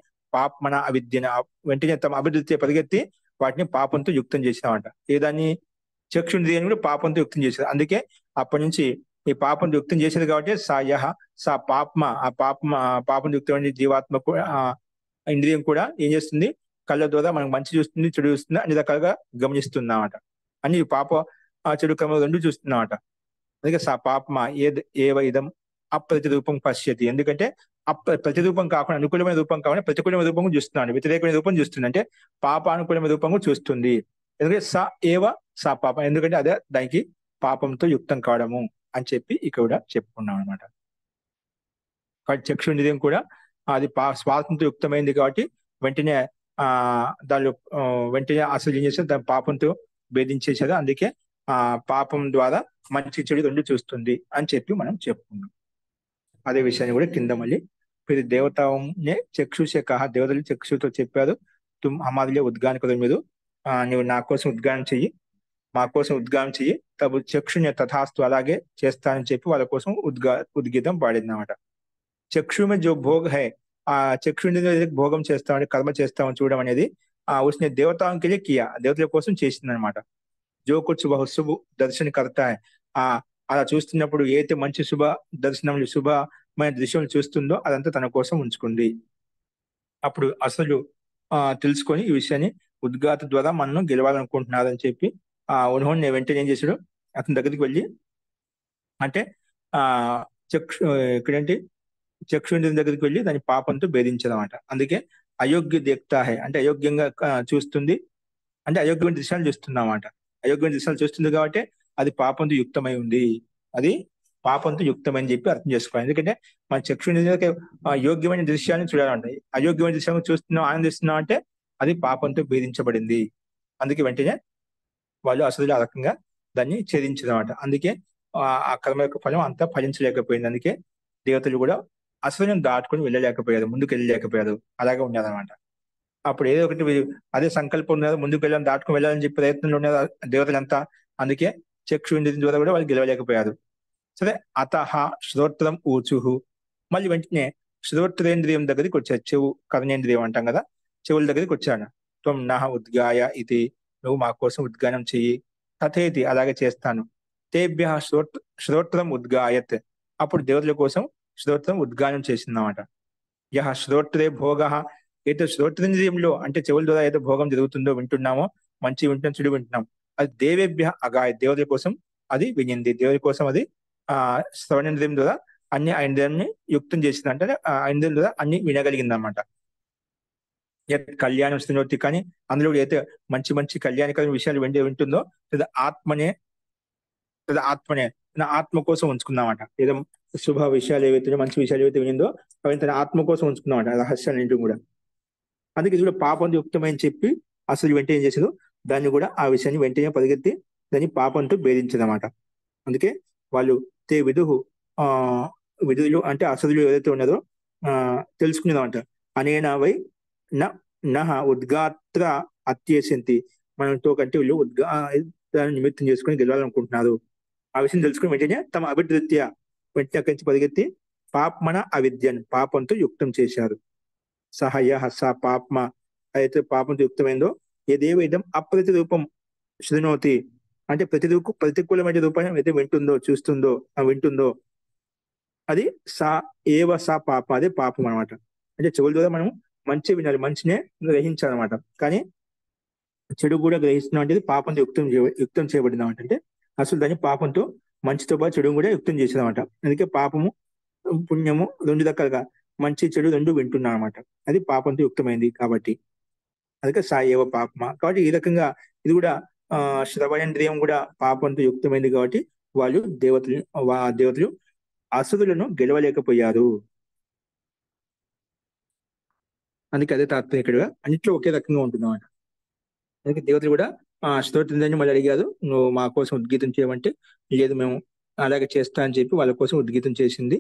మన అవిద్యను వెంటనే తమ అభివృద్ధి పరిగెత్తి వాటిని పాపంతో యుక్తం చేసినామంట. ఏదాన్ని చక్షుంద్రియాన్ని కూడా పాపంతో యుక్తం చేశారు. అందుకే అప్పటి నుంచి ఈ పాపంతో యుక్తం చేసేది కాబట్టి సా పాపంతో యుక్తమైన జీవాత్మకు ఇంద్రియం కూడా ఏం చేస్తుంది, కళ్ళ ద్వారా మనకు మంచి చూస్తుంది, చెడు చూస్తుంది, అన్ని రకాలుగా గమనిస్తున్నామట. అన్ని చెడు క్రమం రెండు చూస్తున్నామట. అందుకే సా పాపమ ఏవ ఇదం అప్రతిరూపం పశ్యతి. ఎందుకంటే ప్రతిరూపం కాకుండా అనుకూలమైన రూపం కాకుండా ప్రతికూలమైన రూపం చూస్తున్నాడు, వ్యతిరేకమైన రూపం చూస్తుంది. అంటే పాపానుకూలమైన రూపం చూస్తుంది. ఎందుకంటే సా పాపం, ఎందుకంటే అదే దానికి పాపంతో యుక్తం కావడము అని చెప్పి ఇక్కడ చెప్పుకున్నాం అనమాట. కాబట్టి చక్షుంద్రియం కూడా అది శ్వాసంతో యుక్తమైంది కాబట్టి వెంటనే దానిలో వెంటనే అసలు ఏం చేస్తే దాని పాపంతో భేదించేసేది. అందుకే పాపం ద్వారా మంచి చెడు రెండు చూస్తుంది అని చెప్పి మనం చెప్పుకున్నాం. అదే విషయాన్ని కూడా కింద మళ్ళీ దేవతానే చక్షుషే కహా, దేవతలు చక్షుతో చెప్పారు, తుమ్ హమాదిలే ఉద్గాన కరు, మీరు నువ్వు నా కోసం ఉద్గానం చెయ్యి, మా కోసం ఉద్గానం చెయ్యి, తబు చక్షుని తథాస్తు, అలాగే చేస్తానని చెప్పి వాళ్ళ కోసం ఉద్గీతం పాడిందన్నమాట. చక్షుమే జో భోగ్ హై, ఆ చక్షుని భోగం చేస్తామని కర్మ చేస్తామని చూడడం అనేది ఉస్నే దేవతాంకెళ్ళి కియా, దేవతల కోసం చేసిందనమాట. జో కుచ్ బహు శుభ దర్శన కర్తా హై, అలా చూస్తున్నప్పుడు ఏదైతే మంచి శుభ దర్శనములు శుభమైన దృశ్యం చూస్తుందో అదంతా తన కోసం ఉంచుకుంది. అప్పుడు అసలు తెలుసుకొని ఈ విషయాన్ని ఉద్గాత ద్వారా మనం గెలవాలనుకుంటున్నారని చెప్పి ఉన్హోన్ వెంటనే ఏం చేశాడు, అతని దగ్గరికి వెళ్ళి అంటే ఇక్కడేంటి చక్షుంద్రియం దగ్గరికి వెళ్ళి దాని పాపంతో భేదించదన్నమాట. అందుకే అయోగ్య దేక్తాహే అంటే అయోగ్యంగా చూస్తుంది, అంటే అయోగ్యమైన దృశ్యాలు చూస్తుందన్నమాట. అయోగ్యమైన దృశ్యాలు చూస్తుంది కాబట్టి అది పాపంతో యుక్తమై ఉంది, అది పాపంతో యుక్తమని చెప్పి అర్థం చేసుకోవాలి. ఎందుకంటే మన చక్షుంద్రియానికి యోగ్యమైన దృశ్యాన్ని చూడాలంటాయి, అయోగ్యమైన దృశ్యాన్ని చూస్తున్నాం ఆనందిస్తున్నాం అంటే అది పాపంతో భేదించబడింది. అందుకే వెంటనే వాళ్ళు అసలు ఆ రకంగా దాన్ని ఛేదించదన్నమాట. అందుకే ఆ కర్మ యొక్క ఫలం అంతా ఫలించలేకపోయింది. అందుకే దేవతలు కూడా అసలు దాటుకొని వెళ్ళలేకపోయారు, ముందుకు వెళ్ళలేకపోయారు, అలాగే ఉండేదన్నమాట. అప్పుడు ఏదో ఒకటి అదే సంకల్పం ఉన్నారు, ముందుకు వెళ్ళాలని దాటుకుని వెళ్ళాలని చెప్పి ప్రయత్నంలో ఉన్నారు దేవతలంతా. అందుకే చక్షుంద్రియం ద్వారా కూడా వాళ్ళు గెలవలేకపోయారు. సరే, అతహ శ్రోత్రం ఊచుహు, మళ్ళీ వెంటనే శ్రోత్రేంద్రియం దగ్గరికి వచ్చారు, చెవు కర్ణేంద్రియం అంటాం కదా, చెవుల దగ్గరికి వచ్చాడు. త్వం నహ ఉద్గాయ ఇది, నువ్వు మా కోసం ఉద్గానం చెయ్యి, తథేతి అలాగే చేస్తాను. తేభ్య శ్రోత్రం ఉద్గాయత్, అప్పుడు దేవతల కోసం శ్రోత్రం ఉద్గానం చేసిందన్నమాట. యహ శ్రోత్రే భోగ, ఏదో శ్రోత్రేంద్రియంలో అంటే చెవుల ద్వారా ఏదో భోగం జరుగుతుందో వింటున్నామో, మంచి వింటున్నాం చెడు వింటున్నాం, అది దేవేభ్య అగాయ, దేవతల కోసం అది వినింది, దేవుడి కోసం అది శ్రవణేంద్రియం ద్వారా అన్ని ఆ ఇంద్రియాన్ని యుక్తం చేసింది, అంటే ఆ ఇంద్రియం ద్వారా అన్ని వినగలిగింది అనమాట. కళ్యాణం శ్రీనోతి, కానీ అందులో అయితే మంచి మంచి కళ్యాణకరమైన విషయాలు వింటుందో లేదా ఆత్మనే నా ఆత్మ కోసం ఉంచుకుందామట. ఏదో శుభ విషయాలు ఏవైతే మంచి విషయాలు ఏవైతే వినిందో అవి తన ఆత్మ కోసం ఉంచుకున్నామట, రహస్యాలు కూడా. అందుకే ఇది కూడా పాపంతో యుక్తమని చెప్పి అసలు వెంటనే ఏం చేసేదో దాన్ని కూడా ఆ విషయాన్ని వెంటనే పరిగెత్తి దాన్ని పాపంతో భేదించదన్నమాట. అందుకే వాళ్ళు విధులు అంటే అసలు ఏదైతే ఉన్నదో తెలుసుకునేదన్నమాట. అనేనా వై నహ ఉద్గాత్ర అత్యేసంతి, మనతో కంటే వీళ్ళు నిమిత్తం చేసుకుని గెలవాలనుకుంటున్నారు. ఆ విషయం తెలుసుకుని వెంటనే తమ అభివృద్ధ్య వెంటనే అక్కడి నుంచి పరిగెత్తి పాపమన అవిద్యను పాపంతో యుక్తం చేశారు. సహయ స పాపమ, అయితే పాపంతో యుక్తమైందో ఏదేవ ఇదం అప్రతిరూపం శృణోతి, అంటే ప్రతికూలమైన రూపాన్ని అయితే వింటుందో అది సా పాప, అదే పాపం అనమాట. అంటే చెవుల ద్వారా మనం మంచి వినాలి, మంచినే గ్రహించాలన్నమాట. కానీ చెడు కూడా గ్రహిస్తున్నాం అంటే పాపంతో యుక్తం చేయబడింది అనమాట. అంటే అసలు దాన్ని పాపంతో మంచితో పాటు చెడు కూడా యుక్తం చేసేదన్నమాట. అందుకే పాపము పుణ్యము రెండు రకాలుగా మంచి చెడు రెండు వింటున్నాం అనమాట. అది పాపంతో యుక్తమైంది కాబట్టి, అందుకే ఏవ పాపమా. కాబట్టి ఈ రకంగా ఇది కూడా శ్రవణేంద్రియం కూడా పాపంతో యుక్తమైంది కాబట్టి వాళ్ళు దేవతలు అసురులను గెలవలేకపోయారు. అందుకే అదే తాత్పర్యం ఇక్కడ అన్నిట్లో ఒకే రకంగా ఉంటుంది అన్నమాట. అందుకే దేవతలు కూడా శ్రోత్రేంద్రియాన్ని మళ్ళీ అడిగారు, నువ్వు మా కోసం ఉద్గీతం చేయమంటే లేదు మేము అలాగే చేస్తా అని చెప్పి వాళ్ళ కోసం ఉద్గీతం చేసింది.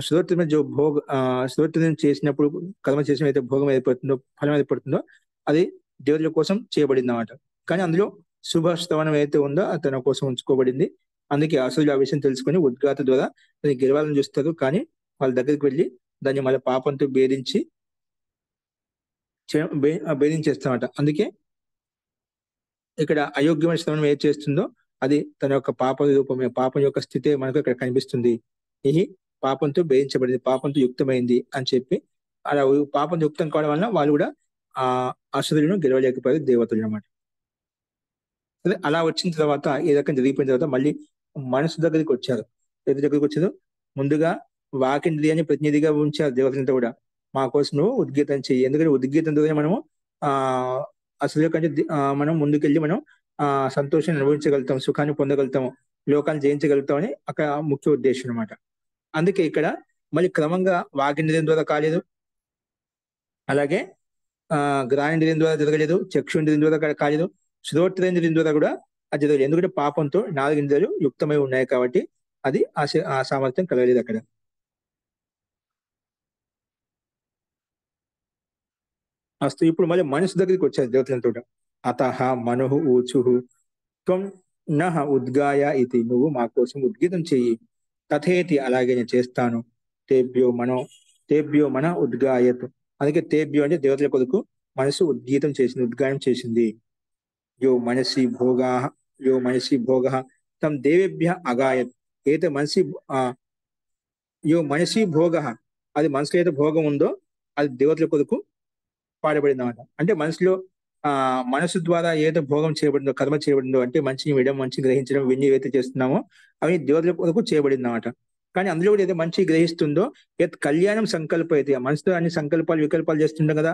శ్రోత్రేంద్రియం చేసినప్పుడు కర్మ చేసిన అయితే భోగం ఏర్పడుతుందో ఫలం ఏర్పడుతుందో అది దేవతల కోసం చేయబడింది అన్నమాట. కానీ అందులో శుభ శ్రవణం ఏదైతే ఉందో అది తన కోసం ఉంచుకోబడింది. అందుకే అసలు ఆ విషయం తెలుసుకొని ఉద్గాత ద్వారా దాన్ని గెలవాలని చూస్తారు, కానీ వాళ్ళ దగ్గరికి వెళ్ళి దాన్ని మళ్ళీ పాపంతో భేదించేస్తామట. అందుకే ఇక్కడ అయోగ్యమైన శ్రవణం ఏది చేస్తుందో అది తన యొక్క పాప రూపమే, పాపం యొక్క స్థితే మనకు ఇక్కడ కనిపిస్తుంది. ఇది పాపంతో భేదించబడింది, పాపంతో యుక్తమైంది అని చెప్పి అలా పాపంతో యుక్తం కావడం వలన వాళ్ళు కూడా ఆ అసురులను గెలవలేకపోయారు, దేవతలు అన్నమాట. అదే అలా వచ్చిన తర్వాత ఈ రకం జరిగిపోయిన తర్వాత మళ్ళీ మనసు దగ్గరికి వచ్చారు. ఎవరి దగ్గరికి వచ్చారు? ముందుగా వాకింద్రియాన్ని ప్రతినిధిగా ఉంచారు దేవతలంతా కూడా. మా కోసం నువ్వు ఉద్గీతం చెయ్యి, ఎందుకంటే ఉద్గీతం ద్వారా మనము ఆ అసలు కంటే మనం ముందుకెళ్ళి మనం సంతోషాన్ని అనుభవించగలుగుతాం, సుఖాన్ని పొందగలుగుతాం, లోకాన్ని జయించగలుగుతాం అని అక్కడ ముఖ్య ఉద్దేశం అనమాట. అందుకే ఇక్కడ మళ్ళీ క్రమంగా వాకింద్రియం ద్వారా కాలేదు, అలాగే గ్రానేంద్రియం ద్వారా జరగలేదు, చక్షుంద్రియం ద్వారా కాలేదు, శ్రోత్రేంద్రియం ద్వారా కూడా అది జరగలేదు. ఎందుకంటే పాపంతో 4 ఇంద్రియాలు యుక్తమై ఉన్నాయి కాబట్టి అది ఆ సామర్థ్యం కలగలేదు అక్కడ. అస్తు ఇప్పుడు మళ్ళీ మనసు దగ్గరికి వచ్చారు దేవతలంతా కూడా. అతహ మను ఊచు త్వం నహ ఉద్గాయ ఇది, నువ్వు మా కోసం ఉద్గీతం చెయ్యి. తథేతి, అలాగే నేను చేస్తాను. తేభ్యో మనో తేభ్యో మన ఉద్గాయత్, అందుకే తేభ్యో అంటే దేవతల కొరకు మనసు ఉద్గీతం చేసింది, ఉద్గాయం చేసింది. యో మనసి భోగా యో మనసి భోగ తం దేవేభ్య అగాయత్, ఏదైతే మనసి ఆ యో మనసి భోగ, అది మనసులో ఏదైతే భోగం ఉందో అది దేవతల కొరకు పాడబడింది అనమాట. అంటే మనసులో మనసు ద్వారా ఏదైతే భోగం చేయబడిందో, కర్మ చేయబడిందో, అంటే మంచిని వినడం, మంచిని గ్రహించడం, ఇవన్నీ ఏవైతే చేస్తున్నామో అవి దేవతల కొరకు చేయబడింది అనమాట. కానీ అందులో కూడా ఏదైతే మంచి గ్రహిస్తుందో ఏది కళ్యాణం సంకల్ప అయితే, ఆ మనసుతో అన్ని సంకల్పాలు వికల్పాలు చేస్తుంటాం కదా,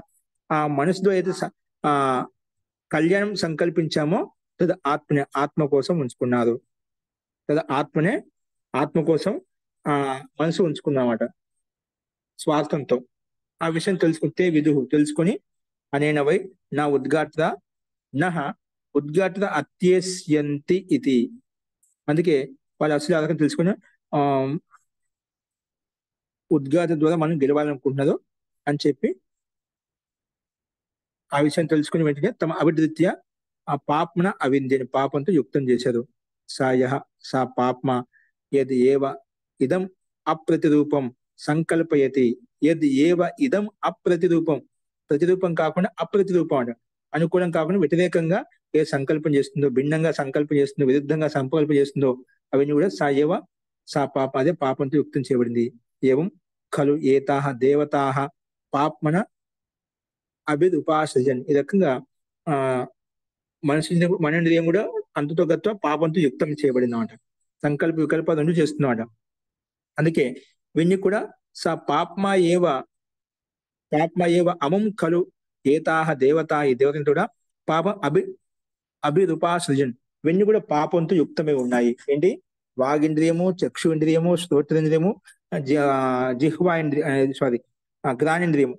ఆ మనసుతో అయితే ఆ కళ్యాణం సంకల్పించామో తద ఆత్మనే, ఆత్మ కోసం ఉంచుకున్నారు. తద ఆత్మనే, ఆత్మ కోసం ఆ మనసు ఉంచుకున్నమాట స్వార్థంతో. ఆ విషయం తెలుసుకుంటే విదుహు తెలుసుకొని అనేనవై నా ఉద్గాట్ర నహ ఉద్గాట్ర అత్యేస్యంతి ఇది, అందుకే వాళ్ళు అసలు అర్థం తెలుసుకుని ఆ ఉద్గాత ద్వారా మనం గెలవాలనుకుంటున్నారు అని చెప్పి ఆ విషయం తెలుసుకుని వెంటనే తమ అభివృద్ధిత్య ఆ పాప్మన అవింద్యని, పాపంతో యుక్తం చేశారు. సాయ సా పాప్మ యద్ ఏవ ఇదం అప్రతిరూపం సంకల్పయతి, యద్ ఏవ ఇదం అప్రతిరూపం, ప్రతిరూపం కాకుండా అప్రతిరూపం అంట, అనుకూలం కాకుండా వ్యతిరేకంగా ఏ సంకల్పం చేస్తుందో, భిన్నంగా సంకల్పం చేస్తుందో, విరుద్ధంగా సంకల్పం చేస్తుందో అవన్నీ కూడా సాయవ సా పాప, అదే పాపంతో యుక్తం చేయబడింది. ఏవం ఖలు ఏతాహ దేవతాహ పాప్మన అభిదుపాసజన్, ఈ రకంగా ఆ మన ఇంద్రియం కూడా అంతతో గత్వ పాపంతో యుక్తం చేయబడింది అనమాట. సంకల్ప వికల్ప రెండు చేస్తున్నమాట. అందుకే వీన్ని కూడా స పాప్మ ఏవ అమం ఖలు ఏతాహ దేవత, ఈ దేవతలు కూడా పాపం అభిరుపాసృజన్, ఇవన్నీ కూడా పాపంతో యుక్తమై ఉన్నాయి. ఏంటి? వాగింద్రియము, చక్షు ఇంద్రియము, శ్రోత్రేంద్రియము, జిహ్వా ఇంద్రియ సారీ ఘ్రాణేంద్రియము,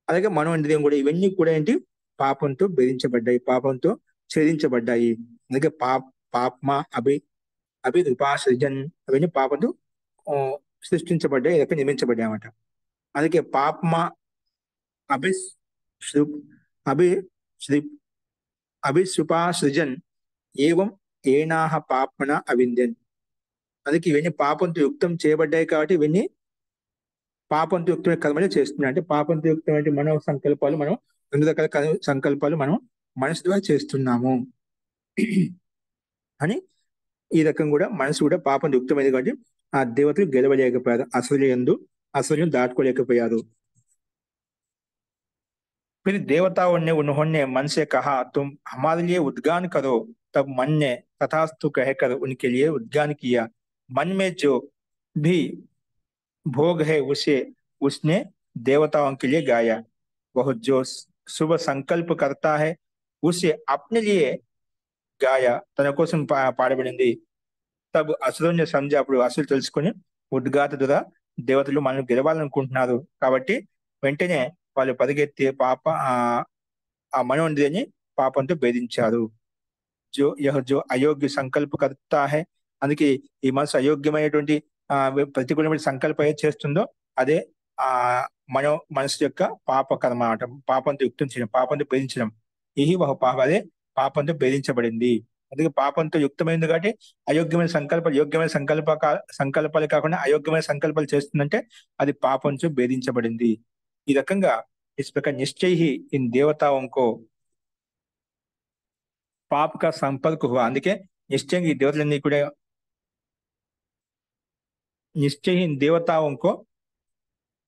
అలాగే మనో ఇంద్రియం కూడా, ఇవన్నీ కూడా ఏంటి? పాపంతో భేదించబడ్డాయి, పాపంతో ఛేదించబడ్డాయి. అందుకే పాప్మ అభిరుపాసృజన్, అవన్నీ పాపంతో ఆ, సృష్టించబడ్డాయి, లేక నిర్మించబడ్డాయి అన్నమాట. అందుకే పాప్మ అభి అభి అభిశృపాసృజన్ ఏవం ఏనాహ పాపన అవింద్యన్, అందుకే ఇవన్నీ పాపంతో యుక్తం చేయబడ్డాయి కాబట్టి ఇవన్నీ పాపంతో యుక్తమైన కర్మలే చేస్తున్నాయి. అంటే పాపంతో యుక్తమైన మనో సంకల్పాలు, మనం 2 రకాల సంకల్పాలు మనం మనసు ద్వారా చేస్తున్నాము అని. ఈ రకం కూడా మనసు కూడా పాపంతో యుక్తమైంది కాబట్టి ఆ దేవతలు గెలవలేకపోయారు, అసలు దాటుకోలేకపోయారు. फिर देवताओं ने उन्होंने मन से कहा, तुम हमारे लिए उद्गान करो। तब मन ने तथास्तु कहकर उनके लिए उद्गान किया। मन में जो भी भोग है उसे उसने देवताओं के लिए गाया। वह जो शुभ संकल्प करता है उसे अपने लिए गाया, తన కోసం పాడబడింది. తబ్ అసురుని సంజ, అప్పుడు అసురు తెలుసుకుని ఉద్గాత ద్వారా దేవతలు మనల్ని గెలవాలనుకుంటున్నారు కాబట్టి వెంటనే వాళ్ళు పరిగెత్తి ఆ మనోంద్రియాన్ని పాపంతో భేదించారు. జో అయోగ్య సంకల్ప కర్తా హై, అందుకే ఈ మనసు అయోగ్యమైనటువంటి ప్రతికూలమైన సంకల్పం ఏది చేస్తుందో అదే ఆ మనసు యొక్క పాప కర్మ అనమాట. పాపంతో యుక్తం చేయడం, పాపంతో భేదించడం. ఈ ఒక పాప, అదే పాపంతో భేదించబడింది. అందుకే పాపంతో యుక్తమైంది కాబట్టి అయోగ్యమైన సంకల్పాలు, యోగ్యమైన సంకల్పాలు కాకుండా అయోగ్యమైన సంకల్పాలు చేస్తుందంటే అది పాపంతో భేదించబడింది. ఈ రకంగా इस प्रकार निश्चय ही इन देवताओं को पाप का संपर्क हुआ. అందుకే నిశ్చయంగా ఈ దేవతలన్నీ కూడా నిశ్చయ इन देवताओं को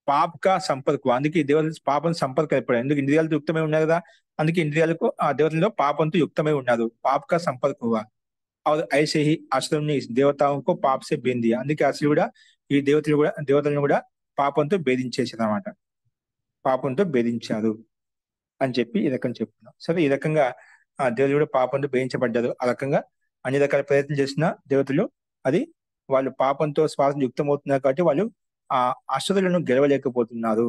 పాప్ కా సంపర్క్ హువా. అందుకే ఈ దేవతలు పాపం సంపర్కం ఏర్పడాయి. ఎందుకు ఇంద్రియాలతో యుక్తమై ఉన్నారు కదా, అందుకే ఇంద్రియాలకు ఆ దేవతల్లో పాపంతో యుక్తమై ఉన్నారు. పాప్ కా సంపర్క్ హువా. और ऐसे ही असुर ने इस देवताओं को पाप से बेंध दिया. అందుకే అసలు కూడా ఈ దేవతలను కూడా పాపంతో భేదించేసారు అన్నమాట. పాపంతో భేదించారు అని చెప్పి ఈ రకంగా చెప్తున్నాం. సరే, ఈ రకంగా ఆ దేవతలు కూడా పాపంతో భేదించబడ్డారు. ఆ రకంగా అన్ని రకాల ప్రయత్నం చేసిన దేవతలు అది వాళ్ళు పాపంతో శ్వాస యుక్తమవుతున్నారు కాబట్టి వాళ్ళు ఆ అసురులను గెలవలేకపోతున్నారు.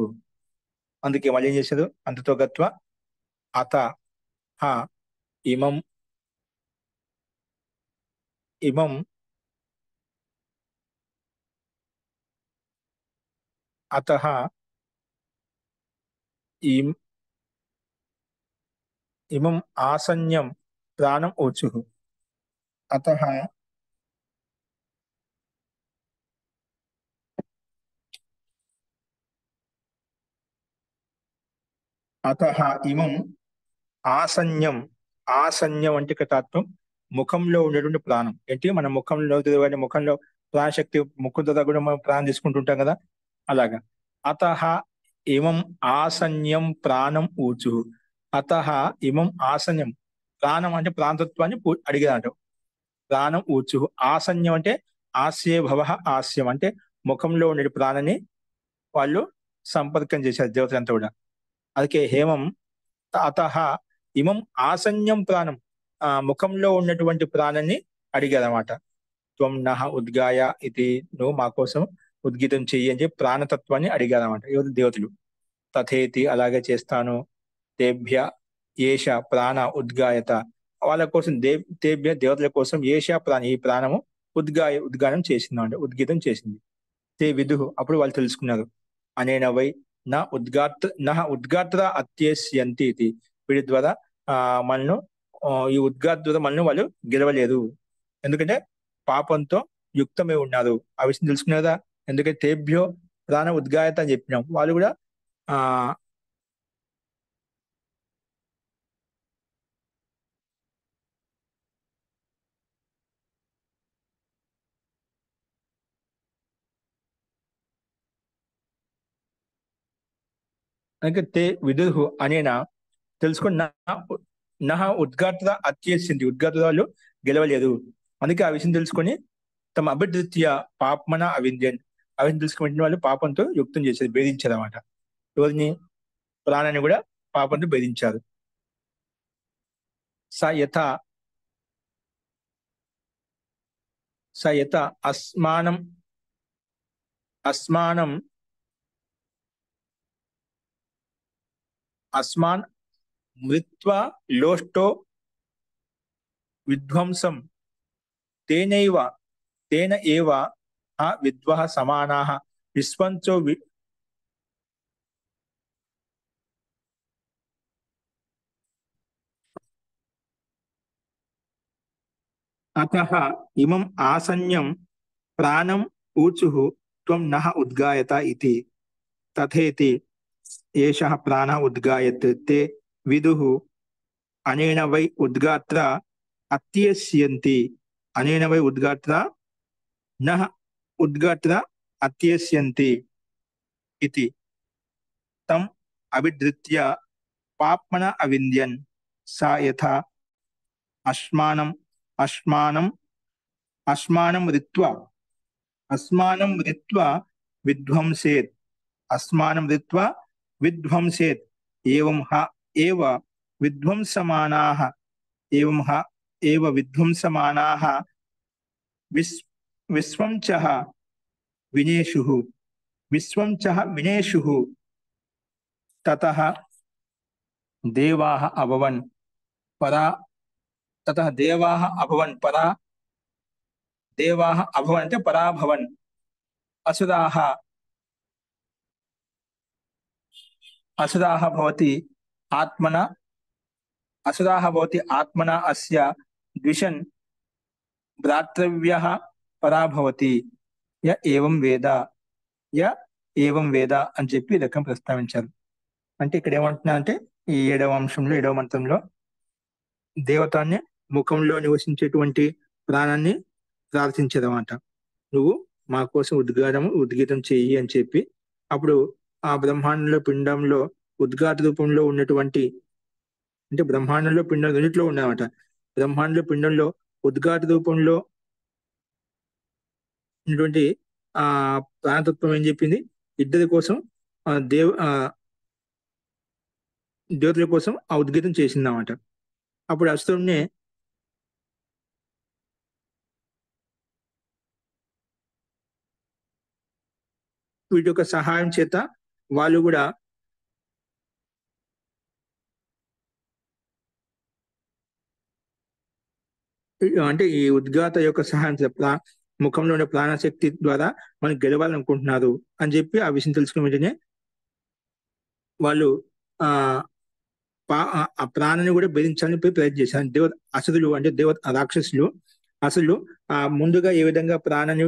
అందుకే వాళ్ళు ఏం చేశారు, అంతతో గత్వ అత హ ఇమం ఇమం అత ఇమం ఆసన్యం ప్రాణం ఊచు. అత అత ఇమం ఆసన్యం. ఆసన్యం అంటే ఇక్కడ తాత్వం ముఖంలో ఉండేటువంటి ప్రాణం. ఏంటి, మన ముఖంలో ముఖంలో ప్రాణశక్తి, ముఖంతో కూడా మనం ప్రాణం తీసుకుంటుంటాం కదా, అలాగా. అత ఇమం ఆసన్యం ప్రాణం ఊచు. అత ఇమం ఆసన్యం, ప్రాణం అంటే ప్రాణతత్వాన్ని అడిగేదంట. ప్రాణం ఊచు. ఆసన్యం అంటే ఆస్యే భవ. ఆస్యం అంటే ముఖంలో ఉండే ప్రాణాన్ని వాళ్ళు సంపర్కం చేశారు దేవతలంతా కూడా. అందుకే హేమం అత ఇమం ఆసన్యం ప్రాణం, ఆ ముఖంలో ఉన్నటువంటి ప్రాణాన్ని అడిగారన్నమాట. త్వం నహ ఉద్గాయ ఇది, నువ్వు మా కోసం ఉద్గీతం చెయ్యి అని చెప్పి ప్రాణతత్వాన్ని అడిగారన్నమాట దేవతలు. తథేతి, అలాగే చేస్తాను. తేభ్య ఏష ప్రాణ ఉద్గాయత, వాళ్ళ కోసం తేభ్య దేవతల కోసం ఏష ప్రాణ, ఈ ప్రాణము ఉద్గానం చేసింది అంటే ఉద్గీతం చేసింది. తే విదుహు, అప్పుడు వాళ్ళు తెలుసుకున్నారు. అనేన వై ఉద్గాత్ర అత్యేస్యంతి ఇది, వీడి ద్వారా మనను ఈ ఉద్గాత ద్వారా మనల్ని వాళ్ళు గెలవలేదు. ఎందుకంటే పాపంతో యుక్తమై ఉన్నారు. ఆ విషయం తెలుసుకున్నారు కదా. ఎందుకంటే తేభ్యో ప్రాణ ఉద్గాయత అని చెప్పినాం. వాళ్ళు కూడా ఆ అందుకే తే విదుహు అనేన తెలుసుకుని నహ ఉద్గాత అత్యేసింది, ఉద్గాత వాళ్ళు గెలవలేదు. అందుకే ఆ విషయం తెలుసుకొని తమ అభివృద్ధియ పాపమన అవింద్యన్, ఆ విషయం తెలుసుకుని వాళ్ళు పాపంతో యుక్తం చేసేది, భేదించారు అన్నమాట. ఎవరిని, ప్రాణాన్ని కూడా పాపంతో భేదించారు. స యథ అస్మానం అస్మానం అస్మాన్ మృత్వా లోష్టో విధ్వంసం తేన ఏవ విద్వః సమానాః విశ్వంచో అతః ఇమం ఆసన్యం ప్రాణం ఊచుః త్వం నః ఉద్గాయత ఇతి. తథేతి ఏషః ప్రాణः ఉద్గాయత్ తే విదుః అనేన వై ఉద్గాత్ర అత్యేష్యంతి. అనేన వై ఉద్గాత్ర నః ఉద్గాత్ర అత్యేష్యంతి ఇతి తం అభిధృత్య పాప్మన అవింద్యన్. సా యథా అస్మానం అస్మానం అస్మానం రిత్వా విధ్వంసేత్. అస్మానం రిత్వా విధ్వంసేత్ ఏవం ఏవ విధ్వంసమానాః ఏవం ఏవ విధ్వంసమానాః విశ్వం చ వినేషుః విశ్వం చ వినేషుః. తతః దేవాః అభవన్ పరా తతః దేవాః అభవన్ పరా దేవాః అభవన్ అంటే పరాభవన్. అసురాః అసురాః భవతి ఆత్మన అసురాః భవతి ఆత్మన అస్య ద్విషన్ భ్రాతృవ్య పరాభవతి య ఏవం వేద య ఏవం వేద అని చెప్పి ఈ రకం ప్రస్తావించారు. అంటే ఇక్కడ ఏమంటున్నా అంటే ఈ 7వ అంశంలో 7వ మంత్రంలో దేవతాన్ని ముఖంలో నివసించేటువంటి ప్రాణాన్ని ప్రార్థించదన్నమాట. నువ్వు మా కోసం ఉద్గీతం చెయ్యి అని చెప్పి అప్పుడు ఆ బ్రహ్మాండంలో పిండంలో ఉద్గాత రూపంలో ఉన్నటువంటి అంటే బ్రహ్మాండంలో పిండం రెండిట్లో ఉన్నాయన్నమాట. బ్రహ్మాండంలో పిండంలో ఉద్గాత రూపంలో ఉన్నటువంటి ఆ ప్రాణతత్వం ఏం చెప్పింది, ఇద్దరి కోసం ఆ దేవ ఆ దేవతల కోసం ఆ ఉద్గీతం చేసిందన్నమాట. అప్పుడు అసురుణ్ణి వీటి యొక్క సహాయం చేత వాళ్ళు కూడా అంటే ఈ ఉద్గాత యొక్క సహాయం చేత ముఖంలో ఉండే ప్రాణశక్తి ద్వారా మనం గెలవాలనుకుంటున్నారు అని చెప్పి ఆ విషయం తెలుసుకున్న వెంటనే వాళ్ళు ఆ ఆ ప్రాణాన్ని కూడా భేదించాలని ప్రయత్నం చేశారు. అసురులు అంటే రాక్షసులు అసలు ముందుగా ఏ విధంగా ప్రాణాన్ని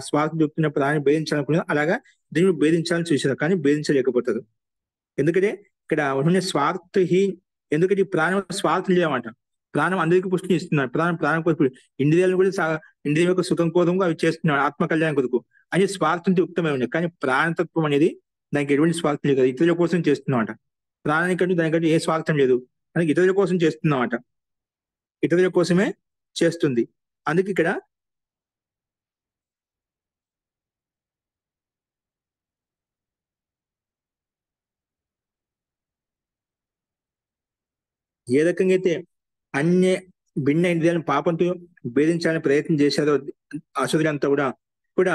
శ్వాస చూపుతున్న ప్రాణాన్ని భేదించాలనుకున్నారు, అలాగా దీన్ని భేదించాలని చూశారు, కానీ భేదించలేకపోతారు. ఎందుకంటే ఇక్కడ ఉన్న స్వార్థహీన్, ఎందుకంటే ఈ ప్రాణం స్వార్థం లేదన్నమాట. ప్రాణం అందరికీ పుష్టిని ఇస్తున్నారు. ప్రాణం కోసం ఇంద్రియాలను కూడా ఇంద్రియం యొక్క సుఖం కోసం అవి చేస్తున్నాడు, ఆత్మ కళ్యాణం కొరకు అని స్వార్థంతో యుక్తమై ఉన్నాయి. కానీ ప్రాణతత్వం అనేది దానికి ఎటువంటి స్వార్థం లేదు, ఇతరుల కోసం చేస్తున్నామట. ప్రాణానికంటూ దానికంటే ఏ స్వార్థం లేదు, దానికి ఇతరుల కోసం చేస్తున్నామట, ఇతరుల కోసమే చేస్తుంది. అందుకే ఇక్కడ ఏ రకంగా అయితే అన్య భిన్న ఇంద్రియాలను పాపంతో భేదించాలని ప్రయత్నం చేశారో అసురులంతా కూడా కూడా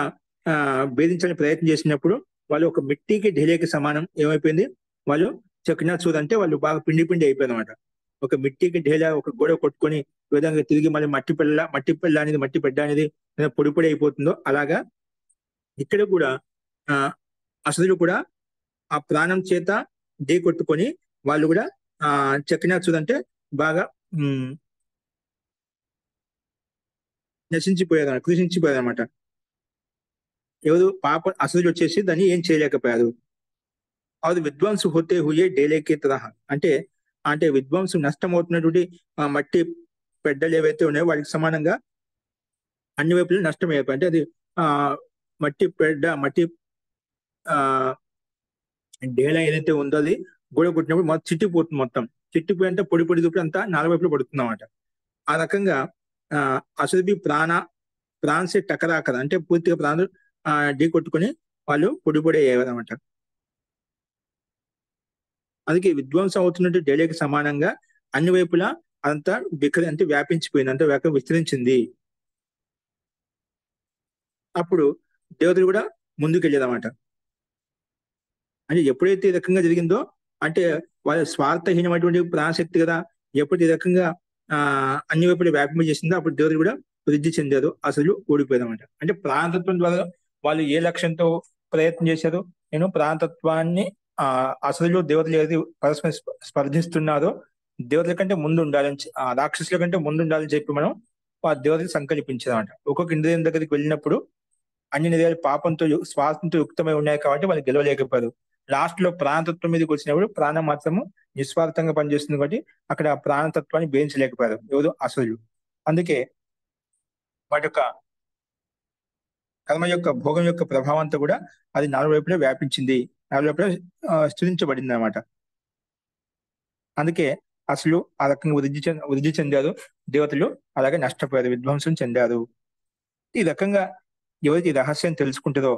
భేదించాలని ప్రయత్నం చేసినప్పుడు వాళ్ళు ఒక మిట్టికి ఢిలేకి సమానం ఏమైపోయింది, వాళ్ళు చక్నాథ్ సూద్ అంటే వాళ్ళు బాగా పిండి పిండి అయిపోయింది అనమాట. ఒక మిట్టికి ఢేలా ఒక గోడ కొట్టుకొని విధంగా తిరిగి మళ్ళీ మట్టి పెళ్ళ అనేది మట్టి పెడ్డ అనేది పొడి పొడి అయిపోతుందో అలాగా ఇక్కడ కూడా ఆ అసురులు కూడా ఆ ప్రాణం చేత ఢీ కొట్టుకొని వాళ్ళు కూడా చక్నాథ్ సూద్ అంటే బాగా కృషించిపోయారు అనమాట. ఎవరు పాప అసలు వచ్చేసి దాన్ని ఏం చేయలేకపోయారు. అది విధ్వంసు హోతే హుయే డేలేకే తరహ అంటే అంటే విధ్వంసం నష్టం అవుతున్నటువంటి మట్టి పెడ్డలు ఏవైతే ఉన్నాయో వాటికి సమానంగా అన్ని వైపులు నష్టం అయిపోయి, అంటే అది ఆ మట్టి ఆ డేలా ఏదైతే ఉందో అది గోడ కొట్టినప్పుడు మొత్తం చిట్టిపోతుంది, మొత్తం చిట్టిపోయి అంటే పొడి పొడి దూపి అంతా నాలుగు వైపులు పడుతుంది అన్నమాట. ఆ రకంగా అసలు ప్రాణసే టకరాకర అంటే పూర్తిగా ప్రాణం ఢీ కొట్టుకుని వాళ్ళు పొడి పొడి అయ్యేవారు అనమాట. అందుకే విధ్వంసం అవుతున్నట్టు ఢిల్లీకి సమానంగా అన్ని వైపులా అంతా అంటే వ్యాపించిపోయింది, అంతా విస్తరించింది. అప్పుడు దేవతలు కూడా ముందుకు వెళ్ళేదన్నమాట. అంటే ఎప్పుడైతే ఈ రకంగా జరిగిందో అంటే వాళ్ళ స్వార్థహీనమైనటువంటి ప్రాణశక్తి కదా, ఎప్పుడు ఈ రకంగా అన్ని వైపులు వ్యాపింపజేసిందో అప్పుడు దేవతలు కూడా వృద్ధి చెందారు, అసలు ఓడిపోయారన్నమాట. అంటే ప్రాణతత్వం ద్వారా వాళ్ళు ఏ లక్ష్యంతో ప్రయత్నం చేశారు, నేను ప్రాణతత్వాన్ని అసలు దేవతలు ఏది పరస్పరం స్పర్ధిస్తున్నారో దేవతల కంటే ముందు ఉండాలని, రాక్షసుల కంటే ముందు ఉండాలని చెప్పి మనం ఆ దేవతలు సంకల్పించారన్నమాట. ఒక్కొక్క ఇంద్రియం దగ్గరికి వెళ్ళినప్పుడు అన్ని ఇంద్రియాలు పాపంతో స్వార్థంతో యుక్తమై ఉన్నాయి కాబట్టి వాళ్ళు గెలవలేకపోయారు. లాస్ట్ లో ప్రాణతత్వం మీదకి వచ్చినప్పుడు ప్రాణం మాత్రము నిస్వార్థంగా పనిచేస్తుంది కాబట్టి అక్కడ ప్రాణతత్వాన్ని భేదించలేకపోయారు ఎవరు అసలు. అందుకే వాటి యొక్క కర్మ యొక్క భోగం యొక్క ప్రభావం అంతా కూడా అది నాలుగు వైపులా వ్యాపించింది, నాలుగు వైపులా స్థిరించబడింది అనమాట. అందుకే అసలు ఆ రకంగా వృద్ధి చెందారు దేవతలు, అలాగే నష్టపోయారు, విధ్వంసం చెందారు. ఈ రకంగా ఎవరికి రహస్యం తెలుసుకుంటారో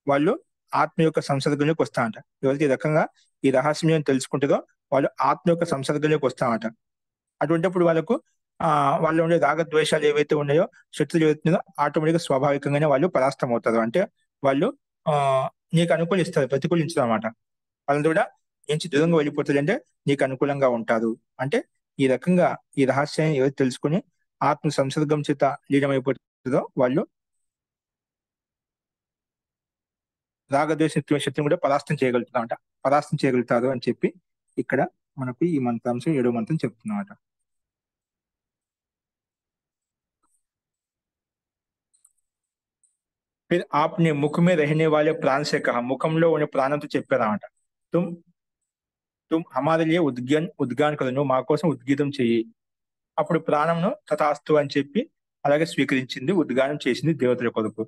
వాళ్ళు ఆత్మ యొక్క సంసర్గంలోకి వస్తామంట. ఎవరికి ఈ రకంగా ఈ రహస్యం తెలుసుకుంటారో వాళ్ళు ఆత్మ యొక్క సంసర్గంలోకి వస్తామంట. అటువంటిప్పుడు వాళ్ళకు వాళ్ళు ఉండే రాగద్వేషాలు ఏవైతే ఉన్నాయో, శత్రులు ఏవైతున్నాయో ఆటోమేటిక్గా స్వాభావికంగానే వాళ్ళు పరాస్తం అవుతారు. అంటే వాళ్ళు నీకు అనుకూలిస్తారు, ప్రతికూలించరు అనమాట. వాళ్ళని కూడా నుంచి దూరంగా వెళ్ళిపోతుంది, అంటే నీకు అనుకూలంగా ఉంటారు. అంటే ఈ రకంగా ఈ రహస్యాన్ని ఎవరు తెలుసుకుని ఆత్మ సంసర్గం చేత లీనమైపోతుందో వాళ్ళు రాగద్వేష శక్తిని కూడా పరాస్తం చేయగలుగుతారు అని చెప్పి ఇక్కడ మనకు ఈ మంత్రాంశం 7వ మంత్రం చెప్తున్నమాట. फिर आपने मुख में रहने वाले प्राण से कहा, ముఖంలో ఉన్న ప్రాణంతో చెప్పారన్నమాట. తుమ్ తుమ్ హమారే లియే ఉద్గాన్ కరో, నువ్వు మా కోసం ఉద్గీతం చెయ్యి. అప్పుడు ప్రాణంను తథాస్తు అని చెప్పి అలాగే స్వీకరించింది, ఉద్గానం చేసింది దేవతల కొరకు.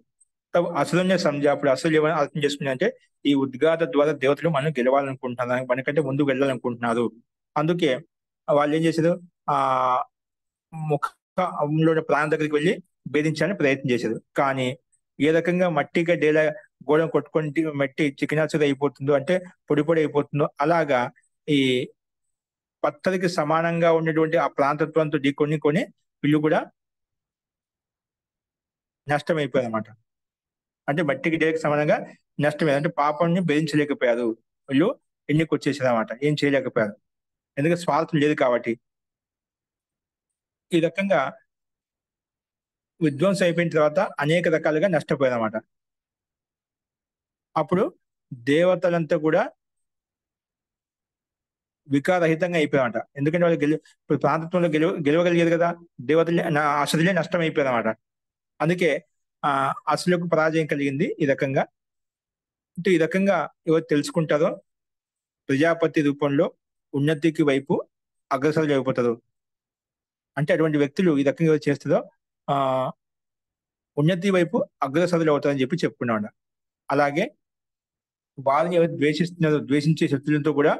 తబ్ అసురుణ్య సంధ్య, అప్పుడు అసలు ఏమైనా అర్థం చేసుకుంది అంటే ఈ ఉద్గాత ద్వారా దేవతలు మనం గెలవాలనుకుంటున్నారు, మనకంటే ముందు వెళ్ళాలనుకుంటున్నారు. అందుకే వాళ్ళు ఏం చేశారు, ఆ ముఖంలో ప్రాణం దగ్గరికి వెళ్ళి భేదించాలని ప్రయత్నం చేశారు. కానీ ఏ రకంగా మట్టి గడ్డేలా గోడను కొట్టుకొని మట్టి చికెనాచురు అయిపోతుందో, అంటే పొడి పొడి అయిపోతుందో, అలాగా ఈ పత్తరికి సమానంగా ఉన్నటువంటి ఆ ప్రాంతత్వంతో కొని వీళ్ళు కూడా నష్టమైపోయారు అనమాట. అంటే మట్టికి డేకి సమానంగా నష్టమే, అంటే పాపాన్ని భేదించలేకపోయారు, వీళ్ళు ఎన్నికి వచ్చేసారు అనమాట, ఏం చేయలేకపోయారు, ఎందుకంటే స్వార్థం లేదు కాబట్టి. ఈ రకంగా విధ్వంసం అయిపోయిన తర్వాత అనేక రకాలుగా నష్టపోయారు అనమాట. అప్పుడు దేవతలంతా కూడా వికారహితంగా అయిపోయారన్నమాట. ఎందుకంటే వాళ్ళు ఇప్పుడు ప్రాంతత్వంలో గెలవగలిగేది కదా, దేవతలే అసలే నష్టం అయిపోయారు అనమాట. అందుకే అసలుకు పరాజయం కలిగింది. ఈ రకంగా అంటే ఈ రకంగా ఎవరు తెలుసుకుంటారో ప్రజాపతి రూపంలో ఉన్నతికి వైపు అగ్రసరం అయిపోతారు. అంటే అటువంటి వ్యక్తులు ఈ రకంగా ఎవరు చేస్తారో ఉన్నతి వైపు అగ్రసరులు అవుతారని చెప్పి చెప్పుకున్నాడు. అలాగే వారిని ఎవరు ద్వేషిస్తున్నారో, ద్వేషించే శత్రులతో కూడా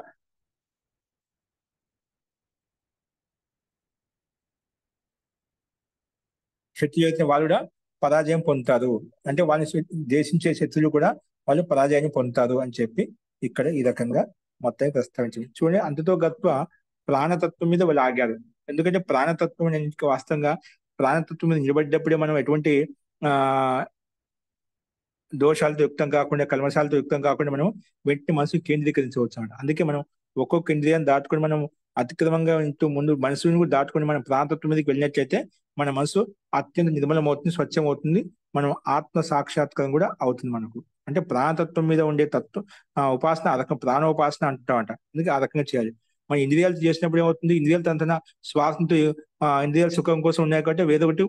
శత్రులు అయితే వాళ్ళు కూడా పరాజయం పొందుతారు. అంటే వాళ్ళని ద్వేషించే శత్రులు కూడా వాళ్ళు పరాజయాన్ని పొందుతారు అని చెప్పి ఇక్కడ ఈ రకంగా మొత్తం ప్రస్తావించింది. చూడండి, అంతతో గొప్ప ప్రాణతత్వం మీద వాళ్ళు ఆగారు. ఎందుకంటే ప్రాణతత్వం వాస్తవంగా ప్రాణతత్వం మీద నిలబడ్డప్పుడే మనం ఎటువంటి దోషాలతో యుక్తం కాకుండా, కల్మషాలతో యుక్తం కాకుండా మనం వెంటనే మనసు కేంద్రీకరించవచ్చు అన్నమాట. అందుకే మనం ఒక్కొక్క ఇంద్రియాన్ని దాటుకొని మనం అతిక్రమంగా ఇంటూ ముందు మనసుని కూడా దాటుకొని మనం ప్రాణతత్వం మీదకి వెళ్ళినట్లయితే మన మనసు అత్యంత నిర్మలమవుతుంది, స్వచ్ఛమవుతుంది, మనం ఆత్మ సాక్షాత్కారం కూడా అవుతుంది మనకు. అంటే ప్రాణతత్వం మీద ఉండే తత్వం ఉపాసన ఆ రకం ప్రాణోపాసన అంటామంట. అందుకే ఆ రకంగా చేయాలి. మన ఇంద్రియాలు చేసినప్పుడు ఏమవుతుంది, ఇంద్రియాలు తన శ్వాసంతో ఇంద్రియాల సుఖం కోసం ఉన్నాయి కాబట్టి వేరే ఒకటి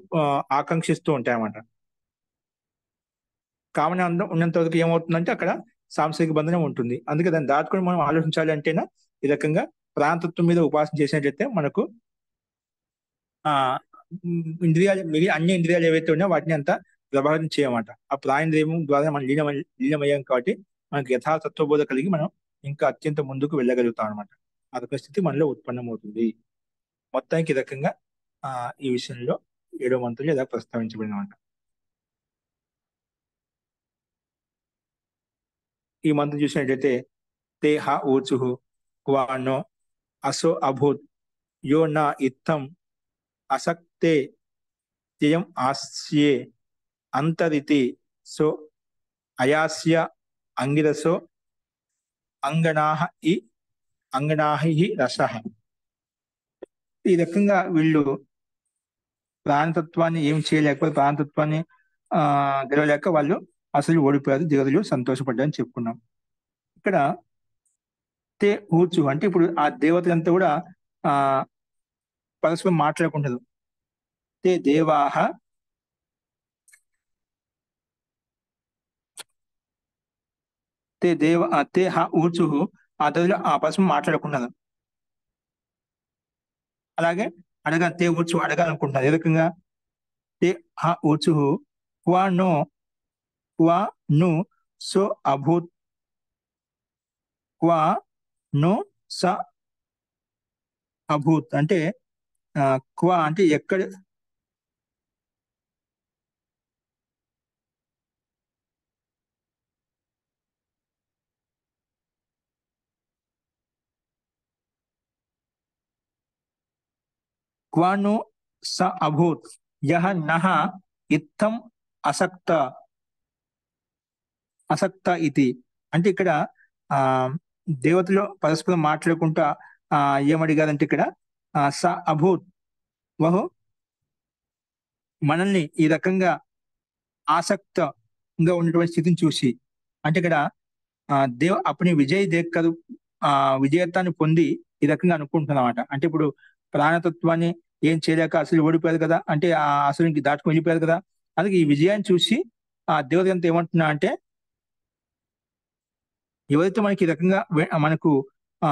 ఆకాంక్షిస్తూ ఉంటాయన్నమాట. కామన ఉన్నంత వరకు ఏమవుతుందంటే అక్కడ సాంసారిక బంధనం ఉంటుంది. అందుకే దాన్ని దాటుకొని మనం ఆలోచించాలి అంటేనా ఈ రకంగా ప్రాణతత్వం మీద ఉపాసన చేసినట్లయితే మనకు ఇంద్రియాలు అన్ని ఇంద్రియాలు ఏవైతే ఉన్నాయో వాటిని అంతా ప్రభావితం చేయమాట. ఆ ప్రాణేంద్రియం ద్వారా మనం లీనమయ్యాం కాబట్టి మనకి యథాతత్వబోధ కలిగి మనం ఇంకా అత్యంత ముందుకు వెళ్ళగలుగుతాం అనమాట. అదొక స్థితి మనలో ఉత్పన్నమవుతుంది. మొత్తానికి ఈ రకంగా ఈ విషయంలో 7వ మంత్రంలో ఇలా ప్రస్తావించబడినమాట. ఈ మంత్రం చూసినట్లయితే తే హ ఊచుహు క్వానో అసో అభూత్ యో నా ఇత్తం అసక్తే త్యయం ఆస్యే అంతరితి సో అయాస్య అంగిరసో అంగనాహి రసః. ఈ రకంగా వీళ్ళు ప్రాణతత్వాన్ని ఏం చేయలేకపోతే, ప్రాణతత్వాన్ని గెలవలేక వాళ్ళు అసలు ఓడిపోయారు, దేవతలు సంతోషపడ్డారని చెప్పుకున్నాం. ఇక్కడ తే ఊచు అంటే ఇప్పుడు ఆ దేవతలంతా కూడా పరస్పరం మాట్లాడుకుంటారు. తే దేవాహ తే హ ఊచు, ఆ దేవతలు ఆ పరస్పరం మాట్లాడుకుంటారు. అలాగే తే ఊచు అడగాలనుకుంటున్నారు. ఏ రకంగా తే హ ఊచు క్వా ను సో అభూత్ క్వా నో స అభూత్ అంటే క్వా అంటే ఎక్కడ, క్వాను స అభూత్ యహ నహ ఇత్తం అసక్త ఇది. అంటే ఇక్కడ దేవతలు పరస్పరం మాట్లాడుకుంటా ఏమడిగారంటే ఇక్కడ స అభూత్ వహు మనల్ని ఈ రకంగా ఆసక్తంగా ఉన్నటువంటి స్థితిని చూసి, అంటే ఇక్కడ అప్పుడు విజయత్వాన్ని పొంది ఈ రకంగా అనుకుంటున్నమాట. అంటే ఇప్పుడు ప్రాణతత్వాన్ని ఏం చేయలేక అసలు ఓడిపోయారు కదా, అంటే ఆ అసలుకి దాటుకుని వెళ్ళిపోయారు కదా, అందుకే ఈ విజయాన్ని చూసి ఆ దేవతలంతా ఏమంటున్నా అంటే ఎవరైతే మనకి ఈ రకంగా మనకు ఆ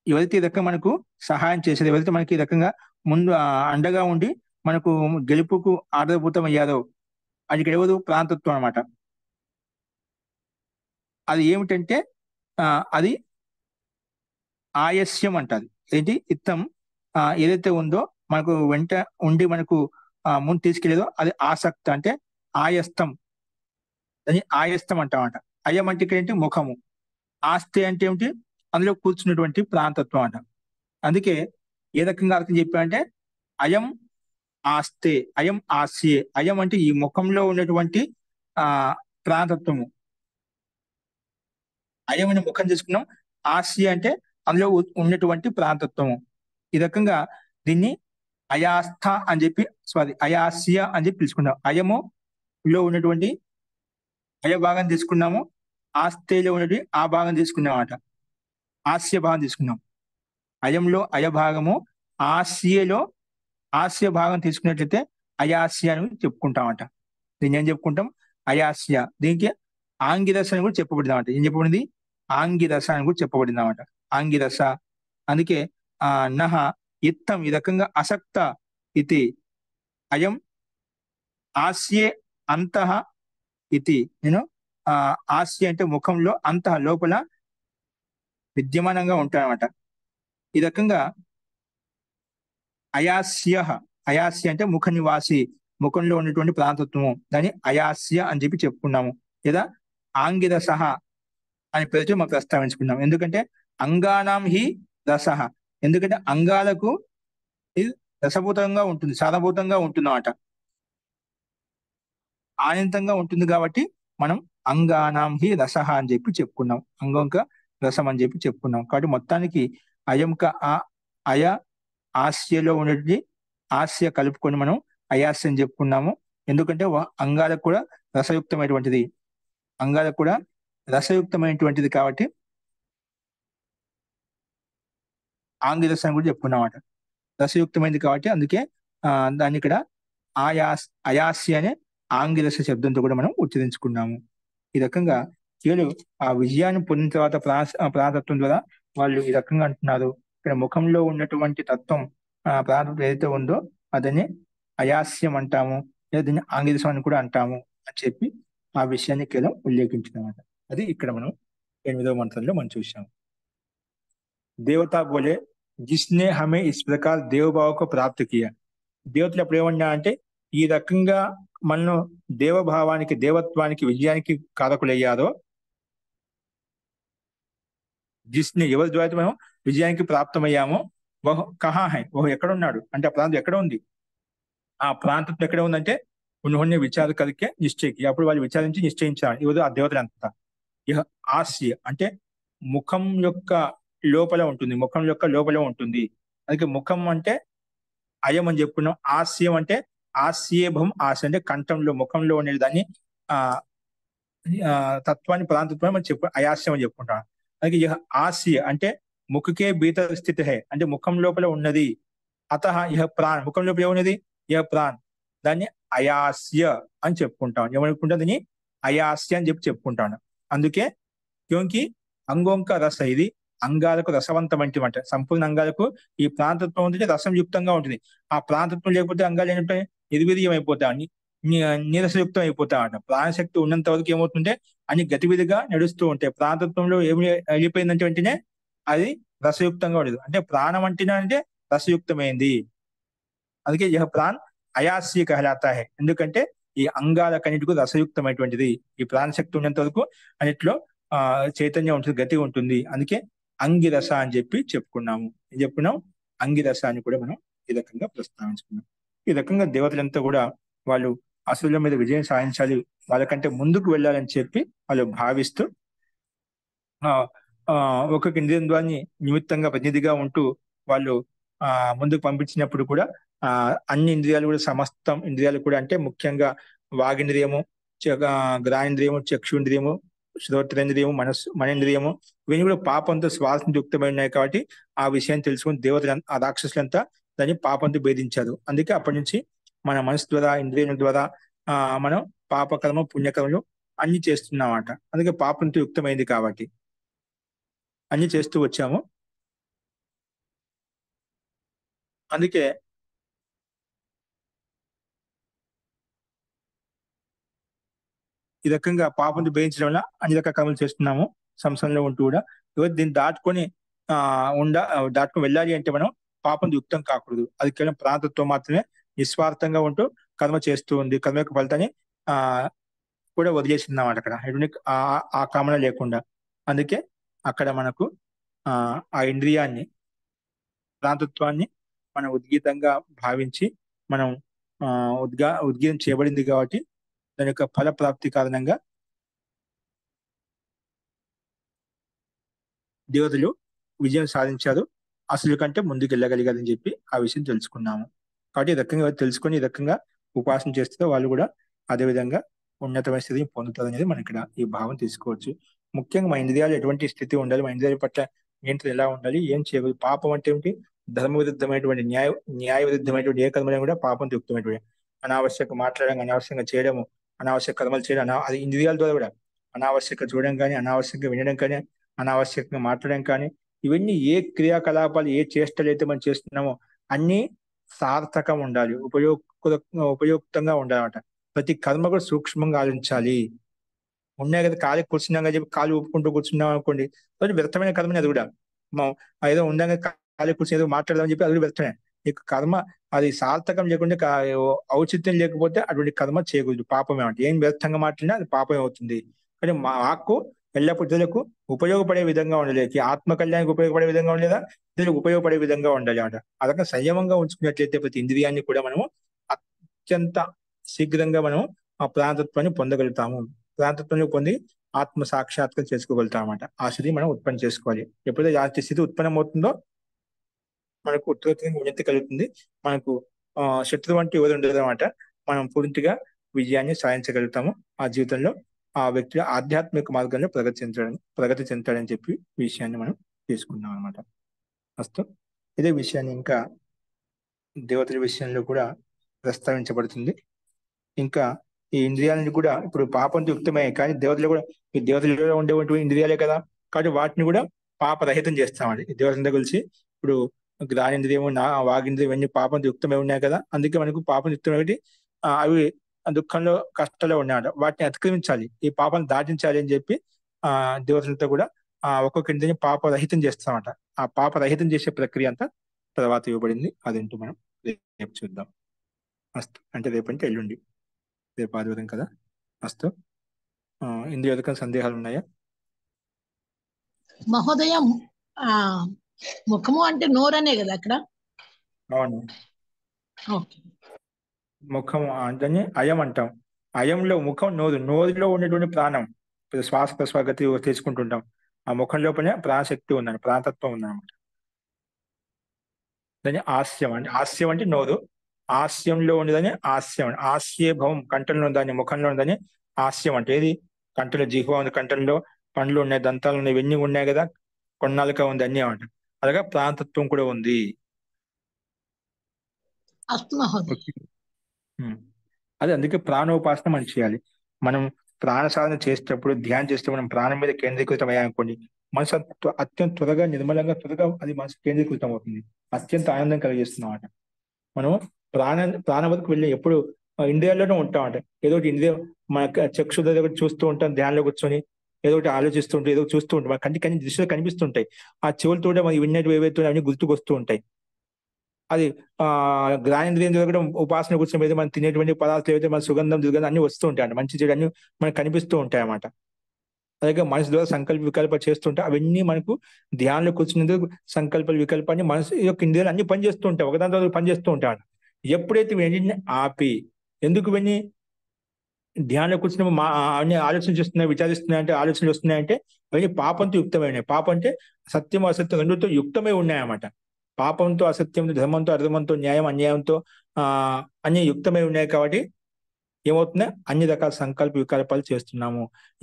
ఎవరైతే ఈ రకంగా మనకు సహాయం చేశారో, ఎవరైతే మనకి ఈ రకంగా ముందు అండగా ఉండి మనకు గెలుపుకు ఆధారభూతం అయ్యారో అది ఇక్కడ ఎవరు ప్రాంతత్వం అనమాట. అది ఏమిటంటే అది ఆయస్యం అంటారు. ఏంటి ఇత్తం ఏదైతే ఉందో మనకు వెంట ఉండి మనకు ముందు తీసుకెళ్ళేదో అది ఆసక్త అంటే ఆయస్తం. దాన్ని ఆయస్తం అంటామంట. అయం అంటే ఇక్కడ ఏంటి ముఖము. ఆస్తే అంటే ఏమిటి అందులో కూర్చున్నటువంటి ప్రాంతత్వం అంట. అందుకే ఏ రకంగా అర్థం చెప్పామంటే అయం ఆస్తే, అయం ఆస్యే. అయం అంటే ఈ ముఖంలో ఉన్నటువంటి ఆ ప్రాంతత్వము. అయం అనే ముఖం తీసుకున్నాం. ఆస్య అంటే అందులో ఉన్నటువంటి ప్రాంతత్వము. ఈ రకంగా దీన్ని అయాస్థ అని చెప్పి అయాస్య అని చెప్పి పిలుచుకున్నాం. అయము లో ఉన్నటువంటి అయ భాగం తీసుకున్నాము. ఆస్తేలో ఉన్నటువంటి ఆ భాగం తీసుకున్నాం అన్నమాట. ఆస్య భాగం తీసుకున్నాం. అయంలో అయ భాగము, ఆస్యలో ఆస్య భాగం తీసుకున్నట్లయితే అయాస్య అని చెప్పుకుంటామంట. దీన్ని ఏం చెప్పుకుంటాం? అయాస్య. దీనికి ఆంగిరస అని కూడా చెప్పబడిందన్నమాట. ఏం చెప్పబడింది? ఆంగిరస అని కూడా చెప్పబడింది అన్నమాట. ఆంగిరస. అందుకే నహ ఇత్తం ఈ రకంగా అసక్త ఇది అయం ఆస్యే అంతః ఇది. నేను ఆస్య అంటే ముఖంలో, అంతః లోపల విద్యమానంగా ఉంటాయన్నమాట. ఈ రకంగా అయాస్య, అయాస్య అంటే ముఖ నివాసి, ముఖంలో ఉన్నటువంటి ప్రాంతత్వము. దాన్ని అయాస్య అని చెప్పి చెప్పుకున్నాము. లేదా ఆంగిరస అని పేరుతో మనం ప్రస్తావించుకున్నాం. ఎందుకంటే అంగానాం హి రస, ఎందుకంటే అంగాలకు ఇది రసభూతంగా ఉంటుంది, సారభూతంగా ఉంటుంది అన్నమాట. ఆనందంగా ఉంటుంది కాబట్టి మనం అంగానాం హి రస అని చెప్పి చెప్పుకున్నాం. అంగంక రసం అని చెప్పి చెప్పుకున్నాం. కాబట్టి మొత్తానికి అయంక అయ ఆస్యలో ఉన్నటువంటి ఆస్య కలుపుకొని మనం అయాస్య అని చెప్పుకున్నాము. ఎందుకంటే అంగాలకు కూడా రసయుక్తమైనటువంటిది, అంగాలకు కూడా రసయుక్తమైనటువంటిది కాబట్టి ఆంగిరసం కూడా చెప్పుకున్నామాట. రసయుక్తమైనది కాబట్టి అందుకే దాన్ని ఇక్కడ అయాస్య అనే ఆంగిరస శబ్దంతో కూడా మనం ఉచ్చరించుకున్నాము. ఈ రకంగా వీళ్ళు ఆ విజయాన్ని పొందిన తర్వాత ప్రాతత్వం ద్వారా వాళ్ళు ఈ రకంగా అంటున్నారు. ఇక్కడ ముఖంలో ఉన్నటువంటి తత్వం ప్రాతత్వం ఏదైతే ఉందో అదని అయాస్యం అంటాము, లేదా దీన్ని ఆంగిరసం అని కూడా అంటాము అని చెప్పి ఆ విషయాన్ని కేవలం ఉల్లేఖించినమాట. అది ఇక్కడ మనం 8వ మంత్రంలో మనం చూసాము. దేవతా బోలే జిస్నే హమే ఇస్ ప్రకార్ దేవభావ को प्राप्त किया. దేవతలు ఎప్పుడు ఏమన్నా అంటే ఈ రకంగా మనం దేవభావానికి, దేవత్వానికి, విజయానికి కారకులయ్యారో, జిస్నే ఎవరి ద్వారా మనం విజయానికి ప్రాప్తమయ్యామో వహ్ కహా హై, వహ్ ఎక్కడ ఉన్నాడు అంటే ఆ ప్రాంతం ఎక్కడ ఉంది, ఆ ప్రాంతం ఎక్కడ ఉందంటే ఉన్హోనే విచార కలికే నిశ్చయకి, అప్పుడు వాళ్ళు విచారించి నిశ్చయించారు ఎవరు? ఆ దేవతలంతా. ఇహ ఆస్య అంటే ముఖం యొక్క లోపల ఉంటుంది, ముఖం యొక్క లోపల ఉంటుంది. అందుకే ముఖం అంటే అయం అని చెప్పుకున్నాం. ఆస్యం అంటే ఆస్యేభం, ఆస్య అంటే కంఠంలో, ముఖంలో ఉండే దాన్ని ఆ తత్వాన్ని, ప్రాంతత్వాన్ని మనం అయాస్యం అని చెప్పుకుంటాం. అందుకే ఇహ ఆస్య అంటే ముఖకే భీతర స్థితి హై అంటే ముఖం లోపల ఉన్నది. అతః ఇహ ప్రాణ్, ముఖం లోపల ఉన్నది ఇహ ప్రాణ్, దాన్ని అయాస్య అని చెప్పుకుంటాం. ఏమనుకుంటాం? దీన్ని అయాస్య అని చెప్పి చెప్పుకుంటాను. అందుకే క్యోంకి అంగోంక రస, ఇది అంగాలకు రసవంతమైన అంటే సంపూర్ణ అంగాలకు ఈ ప్రాంతత్వం ఉంటే రసం యుక్తంగా ఉంటుంది. ఆ ప్రాంతత్వం లేకపోతే అంగాలు ఏంటంటే నిర్వీర్యం అయిపోతాయి, నీరసయుక్తం అయిపోతాయి అంట. ప్రాణశక్తి ఉన్నంత వరకు ఏమవుతుంటే అన్ని గతివిధిగా నడుస్తూ ఉంటాయి. ప్రాంతత్వంలో ఏమి వెళ్ళిపోయిందంటే వెంటనే అది రసయుక్తంగా ఉండదు. అంటే ప్రాణం అంటేనే అంటే రసయుక్తమైంది. అందుకే యహ ప్రాణ్ అయాస్య కహలాతా హై. ఎందుకంటే ఈ అంగాలకన్నిటికీ రసయుక్తమైనటువంటిది. ఈ ప్రాణశక్తి ఉన్నంత వరకు అన్నిట్లో చైతన్యం ఉంటుంది, గతి ఉంటుంది. అందుకే అంగిరస అని చెప్పి చెప్పుకున్నాము. ఏం చెప్పుకున్నాం? అంగిరస అని కూడా మనం ఈ రకంగా ప్రస్తావించుకున్నాం. ఈ రకంగా దేవతలంతా కూడా వాళ్ళు అసురుల మీద విజయం సాధించాలి, వాళ్ళకంటే ముందుకు వెళ్ళాలని చెప్పి వాళ్ళు భావిస్తూ ఒక్కొక్క ఇంద్రియం ద్వారా నిమిత్తంగా ప్రతినిధిగా ఉంటూ వాళ్ళు ముందుకు పంపించినప్పుడు కూడా అన్ని ఇంద్రియాలు కూడా, సమస్తం ఇంద్రియాలు కూడా అంటే ముఖ్యంగా వాగింద్రియము, గ్రాంద్రియము, చక్షుంద్రియము, శ్రోత్రేంద్రియము, మనేంద్రియము, ఇవన్నీ కూడా పాపంతో శ్వాసంతో యుక్తమై ఉన్నాయి. కాబట్టి ఆ విషయాన్ని తెలుసుకుని దేవతలు, ఆ రాక్షసులంతా దాన్ని పాపంతో భేదించారు. అందుకే అప్పటి నుంచి మన మనసు ద్వారా, ఇంద్రియం ద్వారా మనం పాపకర్మ పుణ్యకర్మలు అన్ని చేస్తున్నామట. అందుకే పాపంతో యుక్తమైంది కాబట్టి అన్ని చేస్తూ వచ్చాము. అందుకే ఈ రకంగా పాపంతో భయించడం వల్ల అన్ని రకాల కర్మలు చేస్తున్నాము సంసారంలో ఉంటూ కూడా. ఎవరు దీన్ని దాటుకొని ఆ దాటుకొని వెళ్ళాలి అంటే మనం పాపంతో యుక్తం కాకూడదు. అది కేవలం ప్రాంతత్వం మాత్రమే నిస్వార్థంగా ఉంటూ కర్మ చేస్తూ ఉంది. కర్మ యొక్క ఫలితాన్ని ఆ కూడా వదిలేసింది అన్నమాట అక్కడ ఎటువంటి ఆ కామన లేకుండా. అందుకే అక్కడ మనకు ఆ ఆ ఇంద్రియాన్ని ప్రాంతత్వాన్ని మనం ఉద్గీతంగా భావించి మనం ఉద్గీతం చేయబడింది కాబట్టి దాని యొక్క ఫల ప్రాప్తి కారణంగా దేవతలు విజయం సాధించారు. అసలు కంటే ముందుకు వెళ్ళగలిగారని చెప్పి ఆ విషయం తెలుసుకున్నాము. కాబట్టి ఈ రకంగా తెలుసుకొని ఈ రకంగా ఉపాసన చేస్తే వాళ్ళు కూడా అదే విధంగా ఉన్నతమైన స్థితిని పొందుతారు అనేది మనం ఇక్కడ ఈ భావం తీసుకోవచ్చు. ముఖ్యంగా మన ఇంద్రియాలు ఎటువంటి స్థితి ఉండాలి, మన ఇంద్రియాల పట్ల నియంత్రణ ఎలా ఉండాలి, ఏం చేయకూడదు. పాపం అంటే ఏమిటి? ధర్మ విరుద్ధమైనటువంటి న్యాయ విరుద్ధమైనటువంటి ఏ కర్మలను కూడా పాపం యుక్తమైనటువంటి. అనావశ్యక మాట్లాడడం, అనావశ్యంగా చేయడము, అనావశ్యక కర్మలు చేయడం, అది ఇంద్రియాల ద్వారా కూడా అనావశ్యక చూడడం కానీ, అనావశ్యకంగా వినడం కానీ, అనావశ్యకంగా మాట్లాడడం కానీ, ఇవన్నీ ఏ క్రియాకలాపాలు ఏ చేష్టలు అయితే మనం చేస్తున్నామో అన్ని సార్థకం ఉండాలి, ఉపయుక్తంగా ఉండాలన్నమాట. ప్రతి కర్మ కూడా సూక్ష్మంగా ఆలోచించాలి. ఉన్నాయి కదా ఖాళీ కూర్చున్నాం కదా చెప్పి కాలు ఊపుకుంటూ కూర్చున్నాం అనుకోండి, అది వ్యర్థమైన కర్మని. అది కూడా మనం ఏదో ఉండంగా ఖాళీ కూర్చుని ఏదో మాట్లాడదామని చెప్పి అది కూడా వ్యర్థమే. ఇక కర్మ అది సార్థకం లేకుండా ఔచిత్యం లేకపోతే అటువంటి కర్మ చేయకూడదు. పాపమే అంటే ఏం వ్యర్థంగా మాట్లాడినా అది పాపమే అవుతుంది. కానీ మా ఆకు ఎల్లప్పుడు ఇతరులకు ఉపయోగపడే విధంగా ఉండలేదు, ఆత్మ కళ్యాణానికి ఉపయోగపడే విధంగా ఉండలేదా, ఇతరులకు ఉపయోగపడే విధంగా ఉండాలి అన్నమాట. అదొక సంయమంగా ఉంచుకున్నట్లయితే ప్రతి ఇంద్రియాన్ని కూడా మనము అత్యంత శీఘ్రంగా మనం ఆ ప్రాంతత్వాన్ని పొందగలుగుతాము. ప్రాంతత్వాన్ని పొంది ఆత్మ సాక్షాత్కారం చేసుకోగలుగుతాం అన్నమాట. ఆ స్థితి మనం ఉత్పన్నం చేసుకోవాలి. ఎప్పుడైతే ఆ స్థితి ఉత్పన్నం అవుతుందో మనకు ఉత్తరోత్తరంగా ఉన్నతి కలుగుతుంది. మనకు శత్రువు అంటే ఎవరు ఉండదు అనమాట. మనం పూర్తిగా విజయాన్ని సాధించగలుగుతాము. ఆ జీవితంలో ఆ వ్యక్తి ఆధ్యాత్మిక మార్గంలో ప్రగతి చెందుతాడని చెప్పి విషయాన్ని మనం తీసుకున్నాం అనమాట. ఫస్ట్ ఇదే విషయాన్ని ఇంకా దేవతల విషయంలో కూడా ప్రస్తావించబడుతుంది. ఇంకా ఈ ఇంద్రియాలను కూడా ఇప్పుడు పాపంతో యుక్తమయ్యాయి, కానీ దేవతలు కూడా ఈ దేవతలలో ఉండేటువంటి ఇంద్రియాలే కదా, కాబట్టి వాటిని కూడా పాపరహితం చేస్తామండి. ఈ దేవతలతో కలిసి ఇప్పుడు జ్ఞానేంద్రియము వాగింద్రియం ఇవన్నీ పాపంతో యుక్తమై ఉన్నాయి కదా, అందుకే మనకు పాపం యుక్తమేమిటి అవి దుఃఖంలో కష్టాల్లో ఉన్నాయట. వాటిని అతిక్రమించాలి, ఈ పాపం దాటించాలి అని చెప్పి దేవతలతో కూడా ఒక్కొక్క ఇంద్రియం పాపరహితం చేస్తామట. ఆ పాపరహితం చేసే ప్రక్రియ అంతా తర్వాత ఇవ్వబడింది. అదేంటో మనం రేపు చూద్దాం. అస్తు అంటే రేపంటే ఎల్లుండి, రేపు ఆదివారం కదా. అస్తు. ఇందులో సందేహాలు ఉన్నాయా మహోదయం? ముఖము అంటే నోరనే కదా అక్కడ? అవును, ముఖం అంటే అయం అంటాం. అయంలో ముఖం నోరు, నోరులో ఉన్నటువంటి ప్రాణం, శ్వాస ప్రశ్వాసగతి తీసుకుంటుంటాం. ఆ ముఖం లోపలనే ప్రాణశక్తి ఉందని, ప్రాణతత్వం ఉందన్నమాట. దాన్ని ఆస్యం అంటే, ఆస్యం అంటే నోరు, ఆస్యంలో ఉండదని ఆస్యం. ఆస్యే భవం, కంఠంలో ఉందని, ముఖంలో ఉందని ఆస్యం అంటే. ఏది? కంఠంలో జిహ్వ ఉంది, కంఠంలో పండ్లు ఉన్నాయి, దంతాలు ఉన్నాయి, ఇవన్నీ ఉన్నాయి కదా, కొన్నాళ్ళుగా ఉంది అన్నీ అంట. అలాగా ప్రాణతత్వం కూడా ఉంది. అదే అందుకే ప్రాణోపాసన మనం చేయాలి. మనం ప్రాణ సాధన చేసేటప్పుడు, ధ్యానం చేసేటప్పుడు మనం ప్రాణం మీద కేంద్రీకృతం అయ్యామనుకోండి, మనసు అత్యంత త్వరగా నిర్మలంగా త్వరగా అది మనసు కేంద్రీకృతం అవుతుంది. అత్యంత ఆనందం కలిగిస్తున్నమాట. మనం ప్రాణ వరకు వెళ్ళి ఎప్పుడు ఇండియాలోనే ఉంటామంట. ఏదో ఒకటి ఇండియా మన చక్షు దగ్గర చూస్తూ ఉంటాం, ధ్యానంలో కూర్చొని ఏదో ఒకటి ఆలోచిస్తూ ఉంటాం, ఏదో చూస్తూ ఉంటాం, మన కంటికి అన్ని దృశ్యాలు కనిపిస్తుంటాయి. ఆ చెవులతో మనం విన్నట్టు ఏవైతే అన్ని గుర్తుకొస్తూ ఉంటాయి. అది జ్ఞానేంద్రియం కూడా ఉపాసన కూర్చొని మీద మనం తినేటువంటి పదార్థాలు ఏవైతే మన సుగంధం దుర్గంధం అన్ని వస్తూ ఉంటాయి అంట, మంచి చెడు అన్ని మనకు కనిపిస్తూ ఉంటాయి అన్నమాట. అలాగే మనసు ద్వారా సంకల్ప వికల్ప చేస్తుంటే అవన్నీ మనకు ధ్యానంలో కూర్చునేందుకు సంకల్ప వికల్పాన్ని మనసు యొక్క ఇంద్రియాలు అన్ని పనిచేస్తూ ఉంటాయి, ఒకదాని తర్వాత పనిచేస్తూ ఉంటాయి. ఎప్పుడైతే వెంటనే ఆపి, ఎందుకు ఇవన్నీ ధ్యానంలో కూర్చున్న అన్ని ఆలోచన చేస్తున్నాయి, విచారిస్తున్నాయి అంటే, ఆలోచనలు వస్తున్నాయంటే అవన్నీ పాపంతో యుక్తమైనవి. పాపం అంటే సత్యం అసత్యం రెండుతో యుక్తమై ఉన్నాయన్నమాట. పాపంతో అసత్యంతో, ధర్మంతో అధర్మంతో, న్యాయం అన్యాయంతో అన్ని యుక్తమై ఉన్నాయి. కాబట్టి ఏమవుతుందో అన్ని రకాల సంకల్ప వికల్పాలు చేస్తున్నాము.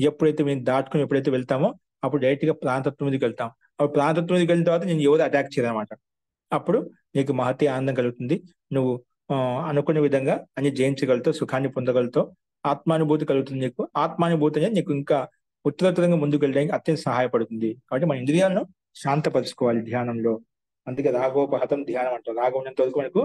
ఎప్పుడైతే మేము దాటుకుని ఎప్పుడైతే వెళ్తామో అప్పుడు డైరెక్ట్ గా ప్రాంతత్వం మీదకి వెళ్తాం. అప్పుడు ప్రాంతత్వం మీదకి వెళ్ళిన తర్వాత నేను ఎవరు అటాక్ చేయదనమాట. అప్పుడు నీకు మహతి ఆనందం కలుగుతుంది. నువ్వు అనుకునే విధంగా అన్ని జయించగలుగుతావు, సుఖాన్ని పొందగలుగుతావు. ఆత్మానుభూతి కలుగుతుంది నీకు. ఆత్మానుభూతి అనేది నీకు ఇంకా ఉత్తరోత్తరంగా ముందుకు వెళ్ళడానికి అత్యంత సహాయపడుతుంది. కాబట్టి మన ఇంద్రియాలను శాంతపరచుకోవాలి ధ్యానంలో. అందుకే రాగోపహతం ధ్యానం అంటారు. రాగం ఉన్నంత వరకు మనకు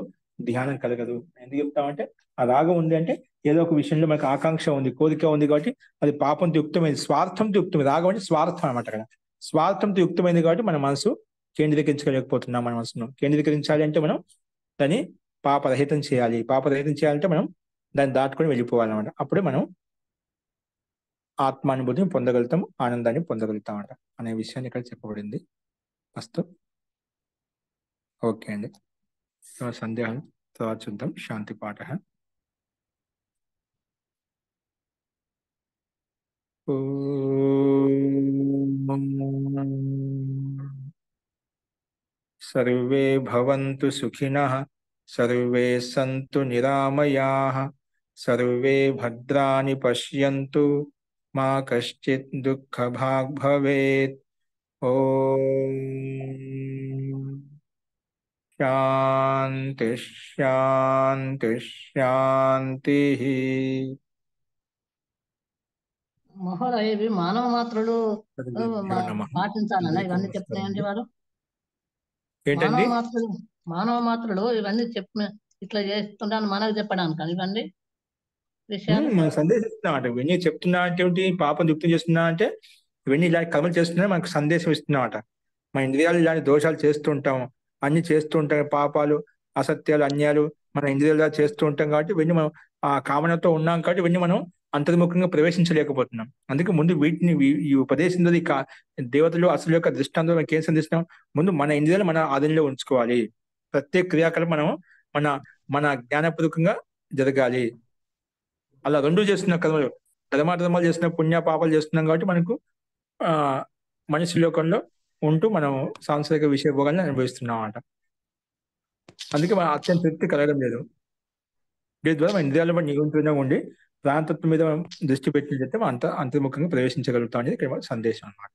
ధ్యానం కలగదు. ఎందుకు చెప్తామంటే ఆ రాగం ఉంది అంటే ఏదో ఒక విషయంలో మనకు ఆకాంక్ష ఉంది, కోరిక ఉంది, కాబట్టి అది పాపంతో యుక్తమైంది, స్వార్థంతో యుక్తమైంది. రాగం అంటే స్వార్థం అనమాట. కదా స్వార్థంతో యుక్తమైంది కాబట్టి మన మనసు కేంద్రీకరించలేకపోతున్నాం. మన మనసును కేంద్రీకరించాలి అంటే మనం దాన్ని పాపరహితం చేయాలి. పాపరహితం చేయాలంటే మనం దాన్ని దాటుకొని వెళ్ళిపోవాలన్నమాట. అప్పుడే మనం ఆత్మానుభూతిని పొందగలుగుతాం, ఆనందాన్ని పొందగలుగుతాం అంట అనే విషయాన్ని ఇక్కడ చెప్పబడింది. అస్తు. ఓకే అండి. సందేహం తర్వాత చూద్దాం. శాంతి పాఠ. సర్వే భవంతు సుఖినః, సర్వే సంతు నిరామయాః, సర్వే భద్రాణి పశ్యంతు, మా కశ్చిత్ దుఃఖభాగ్ భవేత్. ఓం శాంతి శాంతి శాంతి. మహోదయ ఇవి మానవ మాత్రులు పాటించాలన్నా ఇవన్నీ చెప్తున్నాయండి వారు. ఏంటండి మానవ మాత్రులు ఇవన్నీ ఇట్లా చేస్తుంటాను మనకు చెప్పడానికి ఇవన్నీ విషయాలు మనం సందేశిస్తున్నాం అంటే ఇవన్నీ చెప్తున్నా అంటే పాపం యుక్తం చేస్తున్నా అంటే ఇవన్నీ ఇలా కర్మలు చేస్తున్నా మనకు సందేశం ఇస్తున్నామట. మన ఇంద్రియాలు ఇలాంటి దోషాలు చేస్తూ ఉంటాం, అన్ని చేస్తూ ఉంటాం, పాపాలు, అసత్యాలు, అన్యాయాలు మన ఇంద్రియాలు చేస్తూ ఉంటాం. కాబట్టి ఇవన్నీ మనం ఆ కామనతో ఉన్నాం కాబట్టి ఇవన్నీ మనం అంతర్ముఖంగా ప్రవేశించలేకపోతున్నాం. అందుకే ముందు వీటిని ఈ ఉపదేశంలో దేవతలు అసలు యొక్క దృష్టాంతం మనకి ఏం సందేశం, ముందు మన ఇంద్రియాలు మన ఆధీనంలో ఉంచుకోవాలి. ప్రత్యేక క్రియాకలాపం మనం మన మన జ్ఞానపూర్వకంగా జరగాలి. అలా రెండు చేస్తున్న కర్మలు, ధర్మాలు చేస్తున్న పుణ్య పాపాలు చేస్తున్నాం కాబట్టి మనకు ఆ మనిషి లోకంలో ఉంటూ మనం సాంసారిక విషయ భోగాన్ని అనుభవిస్తున్నాం అన్నమాట. అందుకే మన అత్యంత తృప్తి కలగడం లేదు. దీని ద్వారా మన ఇంద్రియాల పట్ల నియంత్రణగా ఉండి ప్రాణతత్వం మీద మనం దృష్టి పెట్టినట్లయితే మనం అంతర్ముఖంగా ప్రవేశించగలుగుతాం అనేది ఇక్కడ మన సందేశం అన్నమాట.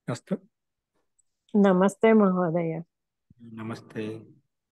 అస్తు. నమస్తే మహోదయ. నమస్తే.